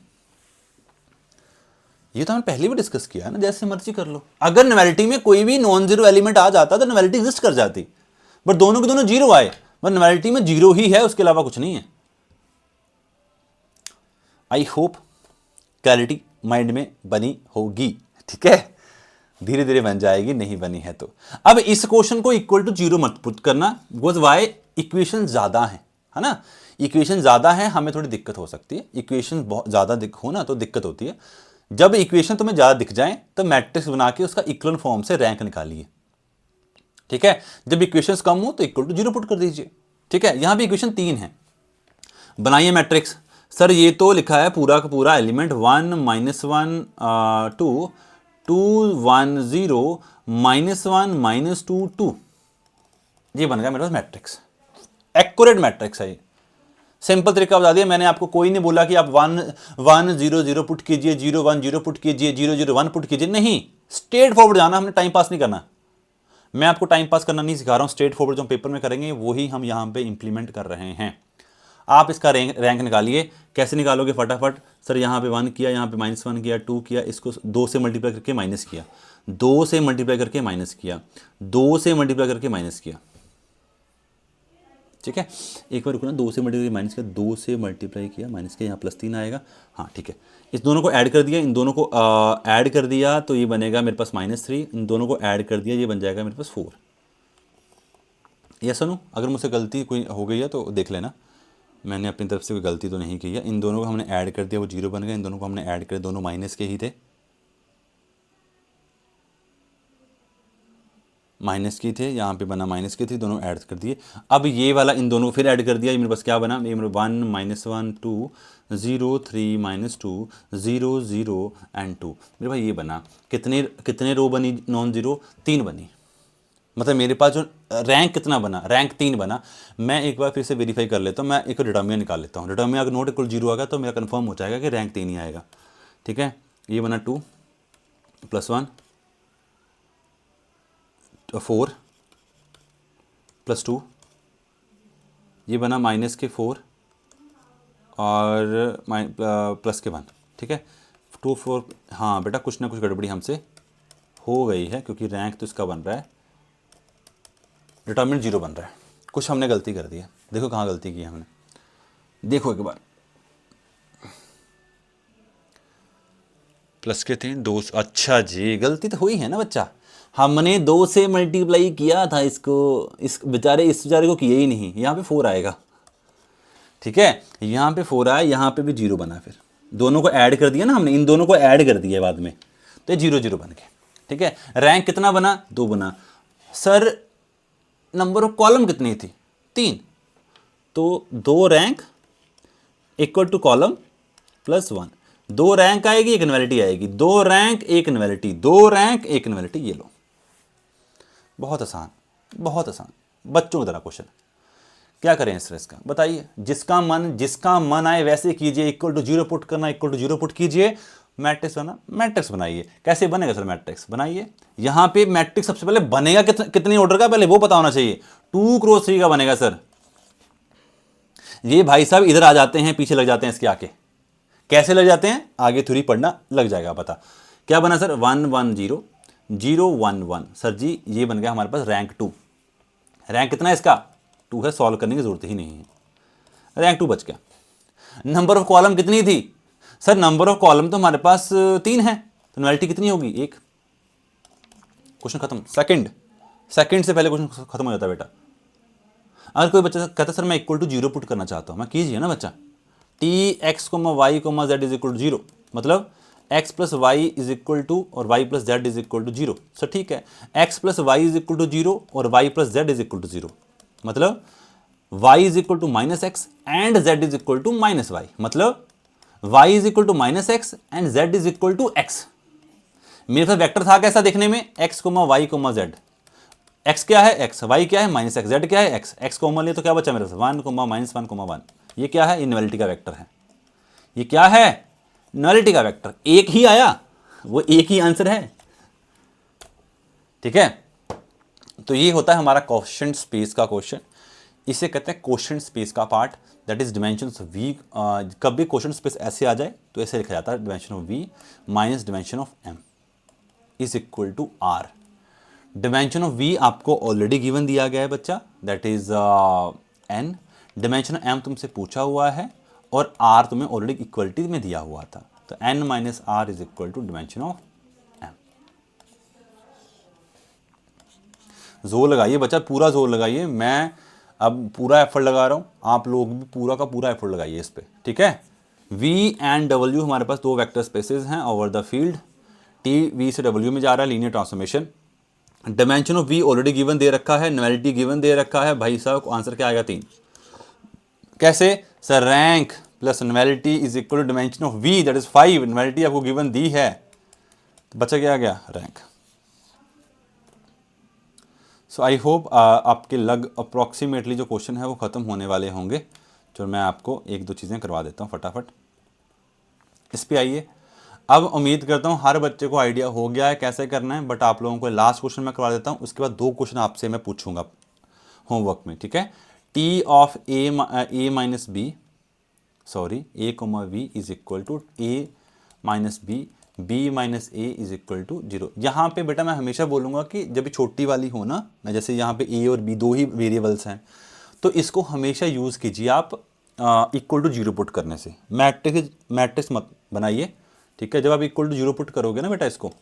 ये तो हमने पहले भी डिस्कस किया है ना। जैसे मर्जी कर लो। अगर न्युअलिटी में कोई भी नॉन जीरो एलिमेंट आ जाता तो न्युअलिटी एग्जिस्ट कर जाती, बट दोनों के दोनों 0 आए, बट न्युअलिटी में 0 ही है, उसके अलावा कुछ नहीं है। आई होप क्लैरिटी माइंड में बनी होगी। ठीक है? धीरे धीरे बन जाएगी, नहीं बनी है तो। अब इस क्वेश्चन को इक्वल टू 0 मत पुट करना, बिकॉज वाई इक्वेशन ज्यादा है ना। इक्वेशन ज्यादा है, हमें थोड़ी दिक्कत हो सकती है। इक्वेशन बहुत ज्यादा हो ना तो दिक्कत होती है। जब इक्वेशन तुम्हें ज्यादा दिख जाए तो मैट्रिक्स बना के उसका इक्वल फॉर्म से रैंक निकालिए। ठीक है? जब इक्वेशंस कम हो तो इक्वल टू 0 पुट कर दीजिए। ठीक है? यहां भी इक्वेशन 3 है, बनाइए मैट्रिक्स। सर ये तो लिखा है पूरा का पूरा एलिमेंट 1 -1 2 2 1 0 -1 -2 2। ये बन गया मेरे पास मैट्रिक्स। एक्यूरेट मैट्रिक्स है ये। सिंपल तरीका बता दिया मैंने आपको। कोई नहीं बोला कि आप 1 1 0 0 पुट कीजिए, 0 1 0 पुट कीजिए, 0 0 1 पुट कीजिए। नहीं, स्ट्रेट फॉरवर्ड जाना। हमने टाइम पास नहीं करना। मैं आपको टाइम पास करना नहीं सिखा रहा हूं। स्ट्रेट फॉरवर्ड जो पेपर में करेंगे वही हम यहां पे इंप्लीमेंट कर रहे हैं। आप इसका रैंक निकालिए। कैसे निकालोगे फटाफट? सर यहाँ पे 1 किया, यहाँ पे -1 किया, 2 किया, इसको 2 से मल्टीप्लाई करके माइनस किया, 2 से मल्टीप्लाई करके माइनस किया, 2 से मल्टीप्लाई करके माइनस किया। ठीक है, एक बार रुको ना, 2 से मल्टीप्लाई माइनस किया, 2 से मल्टीप्लाई किया माइनस किया, यहाँ +3 आएगा। हाँ ठीक है, इस दोनों को ऐड कर दिया, इन दोनों को ऐड कर दिया तो ये बनेगा मेरे पास -3, इन दोनों को ऐड कर दिया, ये बन जाएगा मेरे पास 4। यस सुनो, अगर मुझसे गलती कोई हो गई है तो देख लेना, मैंने अपनी तरफ से कोई गलती तो नहीं की है। इन दोनों को हमने ऐड कर दिया, वो 0 बन गए, इन दोनों को हमने ऐड कर, दोनों माइनस के ही थे, माइनस की थे, यहाँ पे बना माइनस के थे, दोनों ऐड कर दिए। अब ये वाला इन दोनों को फिर ऐड कर दिया, ये मेरे पास क्या बना, ये मेरे 1 -1 2 0 3 -2 0 0 एंड 2, मेरे भाई ये बना। कितने कितने रो बनी नॉन ज़ीरो? 3 बनी। मतलब मेरे पास जो रैंक कितना बना, रैंक 3 बना। मैं एक बार फिर से वेरीफाई कर लेता हूँ, मैं एक डिटर्मिनेंट निकाल लेता हूँ। डिटर्मिनेंट अगर नॉट इक्वल 0 आ गया तो मेरा कंफर्म हो जाएगा कि रैंक 3 ही आएगा। ठीक है, ये बना 2 +1 4 +2, ये बना -4 और +1। ठीक है, 2 4। हाँ बेटा, कुछ ना कुछ गड़बड़ी हमसे हो गई है, क्योंकि रैंक तो इसका बन रहा है, डिटर्मिनेंट 0 बन रहा है। कुछ हमने गलती कर दी है, देखो कहाँ गलती की है हमने, देखो एक बार। प्लस के थे 2, अच्छा जी, गलती तो हुई है ना बच्चा, हमने 2 से मल्टीप्लाई किया था इसको, इस बेचारे को किया ही नहीं। यहाँ पे 4 आएगा। ठीक है, यहाँ पे 4 आया, यहाँ पे भी 0 बना, फिर दोनों को ऐड कर दिया ना हमने, इन दोनों को ऐड कर दिया बाद में, तो ये 0 0 बन गए। ठीक है, रैंक कितना बना? 2 बना। सर नंबर ऑफ कॉलम कितनी थी? 3, तो 2 rank equal to column +1, 2 rank आएगी, एक इनवैलिटी आएगी, 2 रैंक एक इनवैलिटी, 2 रैंक एक इनवैलिटी। ये लो, बहुत आसान, बहुत आसान, बच्चों की तरह क्वेश्चन। क्या करें इस तरह इसका बताइए? जिसका मन आए वैसे कीजिए, इक्वल टू 0 पुट करना, इक्वल टू 0 पुट कीजिए, मैट्रिक्स बना, मैट्रिक्स बनाइए। कैसे बनेगा सर मैट्रिक्स? बनाइए, यहाँ पे मैट्रिक्स सबसे पहले बनेगा कितने ऑर्डर का, पहले वो पता होना चाहिए। 2 × 3 का बनेगा सर। ये भाई साहब इधर आ जाते हैं, पीछे लग जाते हैं इसके आके। कैसे लग जाते हैं? आगे थ्योरी पढ़ना, लग जाएगा पता। क्या बना सर? 1 1 0 0 1 1। सर जी ये बन गया हमारे पास रैंक 2। रैंक कितना है इसका? 2 है, सॉल्व करने की जरूरत ही नहीं है, रैंक 2 बच गया। नंबर ऑफ कॉलम कितनी थी? सर नंबर ऑफ कॉलम तो हमारे पास 3 है, तो न्यूअलिटी कितनी होगी? 1। क्वेश्चन खत्म। सेकंड से पहले क्वेश्चन खत्म हो जाता है बेटा। अगर कोई बच्चा कहता सर मैं इक्वल टू 0 पुट करना चाहता हूँ, मैं कीजिए ना बच्चा, Tx, y, z is equal to 0, मतलब x plus Y is equal to और y plus Z is equal to 0। Sir ठीक है, x plus Y is equal to 0 और y plus Z is equal to 0, मतलब y is equal to -x and z is equal to -y, मतलब y is equal to -x and z is equal to x। मेरे पास vector था कैसा देखने में? x, y, z। x क्या है? x। y क्या है? -x। z क्या है? x। x कॉमन लिया तो क्या बचा मेरे पास? 1, -1, 1। ये क्या है? इनवैलिटी का वेक्टर है। ये क्या है? नलिटी का वेक्टर। एक ही आया, वो एक ही आंसर है। ठीक है, तो ये होता है हमारा क्वोशिएंट स्पेस का क्वेश्चन। इसे कहते हैं क्वोशिएंट स्पेस का part, that is dimension of V. कभी क्वोशिएंट स्पेस ऐसे आ जाए तो ऐसे लिखा जाता है, dimension of V minus dimension of M is equal to R. Dimension of V आपको ऑलरेडी गिवन दिया गया है बच्चा, that is N. Dimension of M तुमसे पूछा हुआ है और आर तुम्हें ऑलरेडी इक्वलिटी में दिया हुआ था, तो N minus R is equal to dimension of M. जोर लगाइए बच्चा, पूरा जोर लगाइए। मैं अब पूरा एफर्ट लगा रहा हूँ, आप लोग भी पूरा का पूरा एफर्ट लगाइए इस पे। ठीक है, वी एंड डब्ल्यू हमारे पास 2 वेक्टर स्पेसेस हैं over the field. T V से डब्ल्यू में जा रहा है, linear transformation. Dimension of V already given दे रखा है, न्युअलिटी गिवन दे रखा है। भाई साहब आंसर क्या आएगा? 3। कैसे sir? Rank plus nullity is equal to dimension of V, that is 5। Nullity आपको गिवन दी है, तो बच्चा क्या आ गया? रैंक। सो आई होप आपके अप्रॉक्सीमेटली जो क्वेश्चन है वो ख़त्म होने वाले होंगे। जो मैं आपको 1-2 चीज़ें करवा देता हूँ फटाफट। इस पे आइए। अब उम्मीद करता हूँ हर बच्चे को आइडिया हो गया है कैसे करना है, बट आप लोगों को लास्ट क्वेश्चन मैं करवा देता हूँ, उसके बाद 2 क्वेश्चन आपसे मैं पूछूंगा होमवर्क में। ठीक है, T of A minus B, sorry A comma V is equal to A minus B minus A is equal to 0। यहाँ पे बेटा मैं हमेशा बोलूँगा कि जब छोटी वाली हो ना, मैं जैसे यहाँ पे ए और बी दो ही वेरिएबल्स हैं, तो इसको हमेशा यूज़ कीजिए आप इक्वल टू 0 पुट करने से। मैट्रिक्स मत बनाइए, ठीक है। जब आप इक्वल टू 0 पुट करोगे ना बेटा, इसको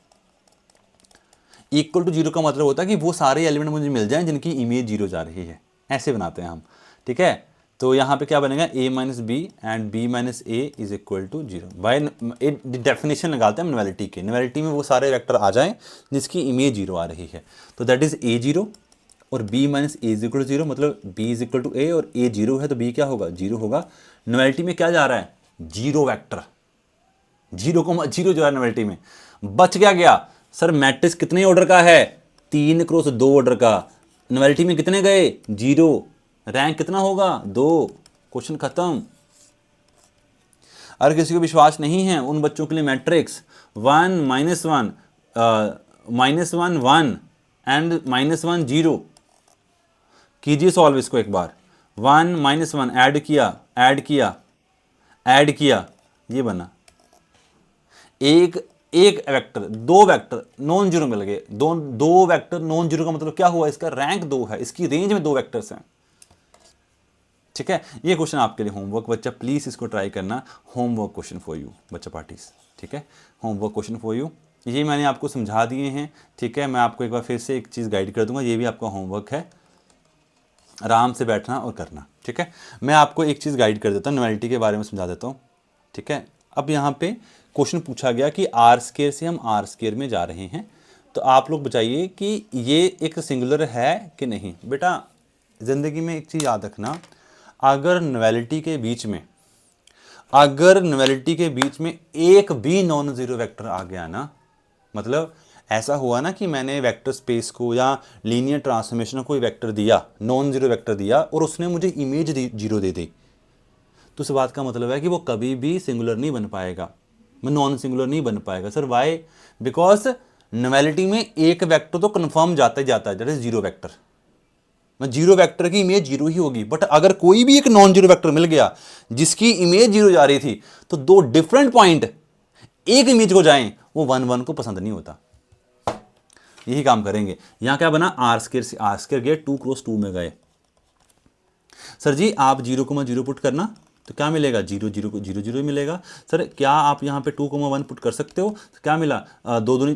इक्वल टू 0 का मतलब होता है कि वो सारे एलिमेंट मुझे मिल जाएं जिनकी इमेज 0 जा रही है, ऐसे बनाते हैं हम, ठीक है। तो यहाँ पे क्या बनेगा, a minus B and b minus A is equal to 0। By definition लगाते हैं हम नवेलिटी के, नवेलिटी में वो सारे वेक्टर आ जाएं जिसकी इमेज 0 आ रही है। तो दैट इज a0 और b minus A is equal to 0, मतलब b is equal to a और a 0 है तो b क्या होगा, 0 होगा। नवेलिटी में क्या जा रहा है, 0 वेक्टर, 0,0 जो है नवेलिटी में। बच क्या गया सर, मैट्रिक्स कितने ऑर्डर का है, 3 क्रॉस 2 ऑर्डर का। नवेलिटी में कितने गए, 0, रैंक कितना होगा, 2। क्वेश्चन खत्म। अगर किसी को विश्वास नहीं है उन बच्चों के लिए मैट्रिक्स 1 -1 -1 1 एंड -1 0 कीजिए सॉल्व इसको एक बार। 1 -1 ऐड किया ये बना एक वेक्टर, 2 वेक्टर नॉन जीरो मिल गए, दो वेक्टर नॉन जीरो का मतलब क्या हुआ, इसका रैंक 2 है, इसकी रेंज में 2 वेक्टर्स हैं, ठीक है। ये क्वेश्चन आपके लिए होमवर्क, बच्चा प्लीज इसको ट्राई करना, होमवर्क क्वेश्चन फॉर यू बच्चा पार्टीज, ठीक है। होमवर्क क्वेश्चन फॉर यू, ये मैंने आपको समझा दिए हैं, ठीक है। मैं आपको एक बार फिर से एक चीज़ गाइड कर दूंगा, ये भी आपका होमवर्क है, आराम से बैठना और करना, ठीक है। मैं आपको एक चीज़ गाइड कर देता हूँ, नॉवेल्टी के बारे में समझा देता हूँ, ठीक है। अब यहाँ पे क्वेश्चन पूछा गया कि आर स्क्वायर से हम आर स्क्वायर में जा रहे हैं, तो आप लोग बताइए कि ये एक सिंगुलर है कि नहीं। बेटा ज़िंदगी में एक चीज़ याद रखना, अगर नॉवेल्टी के बीच में एक भी नॉन ज़ीरो वेक्टर आ गया ना, मतलब ऐसा हुआ ना कि मैंने वेक्टर स्पेस को या लीनियर ट्रांसफॉर्मेशन को कोई वेक्टर दिया, नॉन ज़ीरो वेक्टर दिया और उसने मुझे इमेज 0 दे दी, तो इस बात का मतलब है कि वो कभी भी सिंगुलर नहीं बन पाएगा, नॉन सिंगुलर नहीं बन पाएगा। सर वाई, बिकॉज नॉवेल्टी में एक वेक्टर तो कंफर्म जाता ही जाता है, दैट इज 0 वेक्टर, 0 वेक्टर की इमेज 0 ही होगी। बट अगर कोई भी एक नॉन 0 वेक्टर मिल गया जिसकी इमेज 0 जा रही थी, तो 2 डिफरेंट पॉइंट एक इमेज को जाएं, वो 1 1 को पसंद नहीं होता। यही काम करेंगे। यहां क्या बना, आर स्क्वायर से आर स्क्वायर गए, 2 क्रॉस 2 में गए। सर जी आप 0,0 पुट करना, तो क्या मिलेगा, 0 0 को 0 0 मिलेगा। सर क्या आप यहाँ पे 2,1 पुट कर सकते हो, तो क्या मिला, 2 2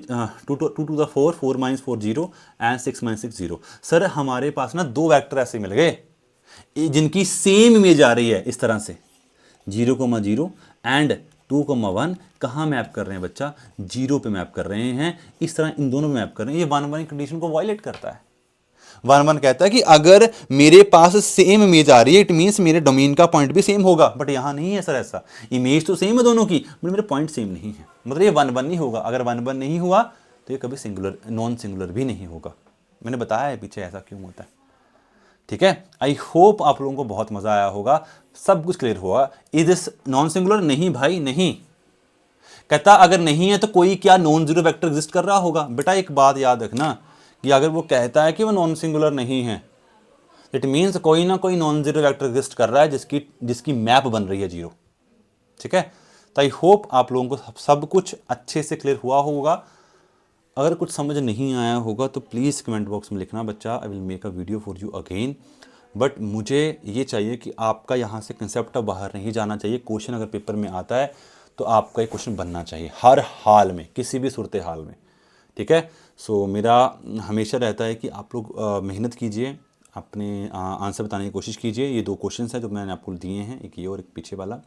2 टू द 4 4 - 4 0 एंड 6 - 6 0। सर हमारे पास ना 2 वेक्टर ऐसे मिल गए जिनकी सेम इमेज आ रही है, इस तरह से 0,0 एंड 2,1 कहाँ मैप कर रहे हैं बच्चा, 0 पे मैप कर रहे हैं, इस तरह इन दोनों में मैप कर रहे हैं। ये 1 1 कंडीशन को वायलेट करता है। 1 1 कहता है कि अगर मेरे पास सेम इमेज आ रही है, इट मीन्स मेरे डोमेन का पॉइंट भी सेम होगा, बट यहाँ नहीं है सर ऐसा, इमेज तो सेम है दोनों की, बट मेरे पॉइंट सेम नहीं है, मतलब ये 1 1 नहीं होगा। अगर 1 1 नहीं हुआ तो ये कभी सिंगुलर नॉन सिंगुलर भी नहीं होगा। मैंने बताया है पीछे ऐसा क्यों होता है, ठीक है। आई होप आप लोगों को बहुत मजा आया होगा, सब कुछ क्लियर हुआ। इज दिस नॉन सिंगुलर, नहीं भाई नहीं। कहता अगर नहीं है तो कोई क्या नॉन जीरो वेक्टर एग्जिस्ट कर रहा होगा। बेटा एक बात याद रखना कि अगर वो कहता है कि वो नॉन सिंगुलर नहीं है, इट मीन्स कोई ना कोई नॉन जीरो वेक्टर एग्जिस्ट कर रहा है जिसकी मैप बन रही है 0, ठीक है। तो आई होप आप लोगों को सब कुछ अच्छे से क्लियर हुआ होगा। अगर कुछ समझ नहीं आया होगा तो प्लीज़ कमेंट बॉक्स में लिखना बच्चा, I will make a video for you again. But मुझे ये चाहिए कि आपका यहाँ से कंसेप्ट बाहर नहीं जाना चाहिए। क्वेश्चन अगर पेपर में आता है तो आपका एक क्वेश्चन बनना चाहिए हर हाल में, किसी भी सूरत हाल में, ठीक है। सो मेरा हमेशा रहता है कि आप लोग मेहनत कीजिए, अपने आंसर बताने की कोशिश कीजिए। ये 2 क्वेश्चन हैं जो मैंने आपको दिए हैं, एक ये और एक पीछे वाला।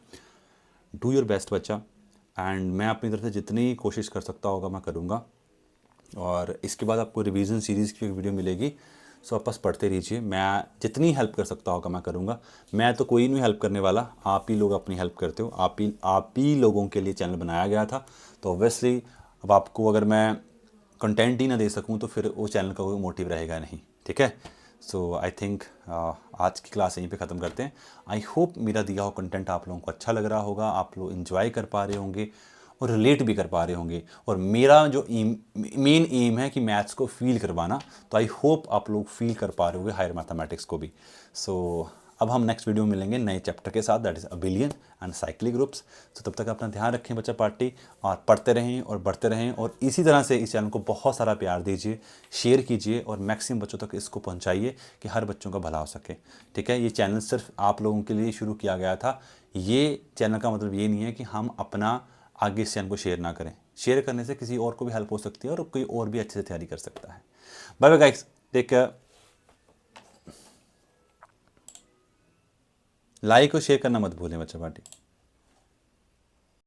डू योर बेस्ट बच्चा, एंड मैं अपनी तरफ से जितनी कोशिश कर सकता होगा मैं करूँगा। और इसके बाद आपको रिवीजन सीरीज़ की एक वीडियो मिलेगी, सो आप बस पढ़ते रहिए। मैं जितनी हेल्प कर सकता होगा मैं करूँगा। मैं तो कोई नहीं हेल्प करने वाला, आप ही लोग अपनी हेल्प करते हो, आप ही लोगों के लिए चैनल बनाया गया था। तो ऑब्वियसली अब आपको अगर मैं कंटेंट ही ना दे सकूँ तो फिर वो चैनल का कोई मोटिव रहेगा नहीं, ठीक है। सो आई थिंक आज की क्लास यहीं पे ख़त्म करते हैं। आई होप मेरा दिया हुआ कंटेंट आप लोगों को अच्छा लग रहा होगा, आप लोग इन्जॉय कर पा रहे होंगे। और रिलेट भी कर पा रहे होंगे। और मेरा जो मेन एम है कि मैथ्स को फील करवाना, तो आई होप आप लोग फील कर पा रहे होंगे हायर मैथमेटिक्स को भी। सो अब हम नेक्स्ट वीडियो में मिलेंगे नए चैप्टर के साथ, that is abelian and cyclic groups. तो तब तक अपना ध्यान रखें बच्चा पार्टी, और पढ़ते रहें और बढ़ते रहें, और इसी तरह से इस चैनल को बहुत सारा प्यार दीजिए, शेयर कीजिए और मैक्सिमम बच्चों तक इसको पहुंचाइए कि हर बच्चों का भला हो सके। ठीक है, ये चैनल सिर्फ आप लोगों के लिए शुरू किया गया था। ये चैनल का मतलब ये नहीं है कि हम अपना आगे इस चैनल को शेयर ना करें। शेयर करने से किसी और को भी हेल्प हो सकती है और कोई और भी अच्छे से तैयारी कर सकता है। Bye bye guys, take care. Like और शेयर करना मत भूलें बच्चा पार्टी।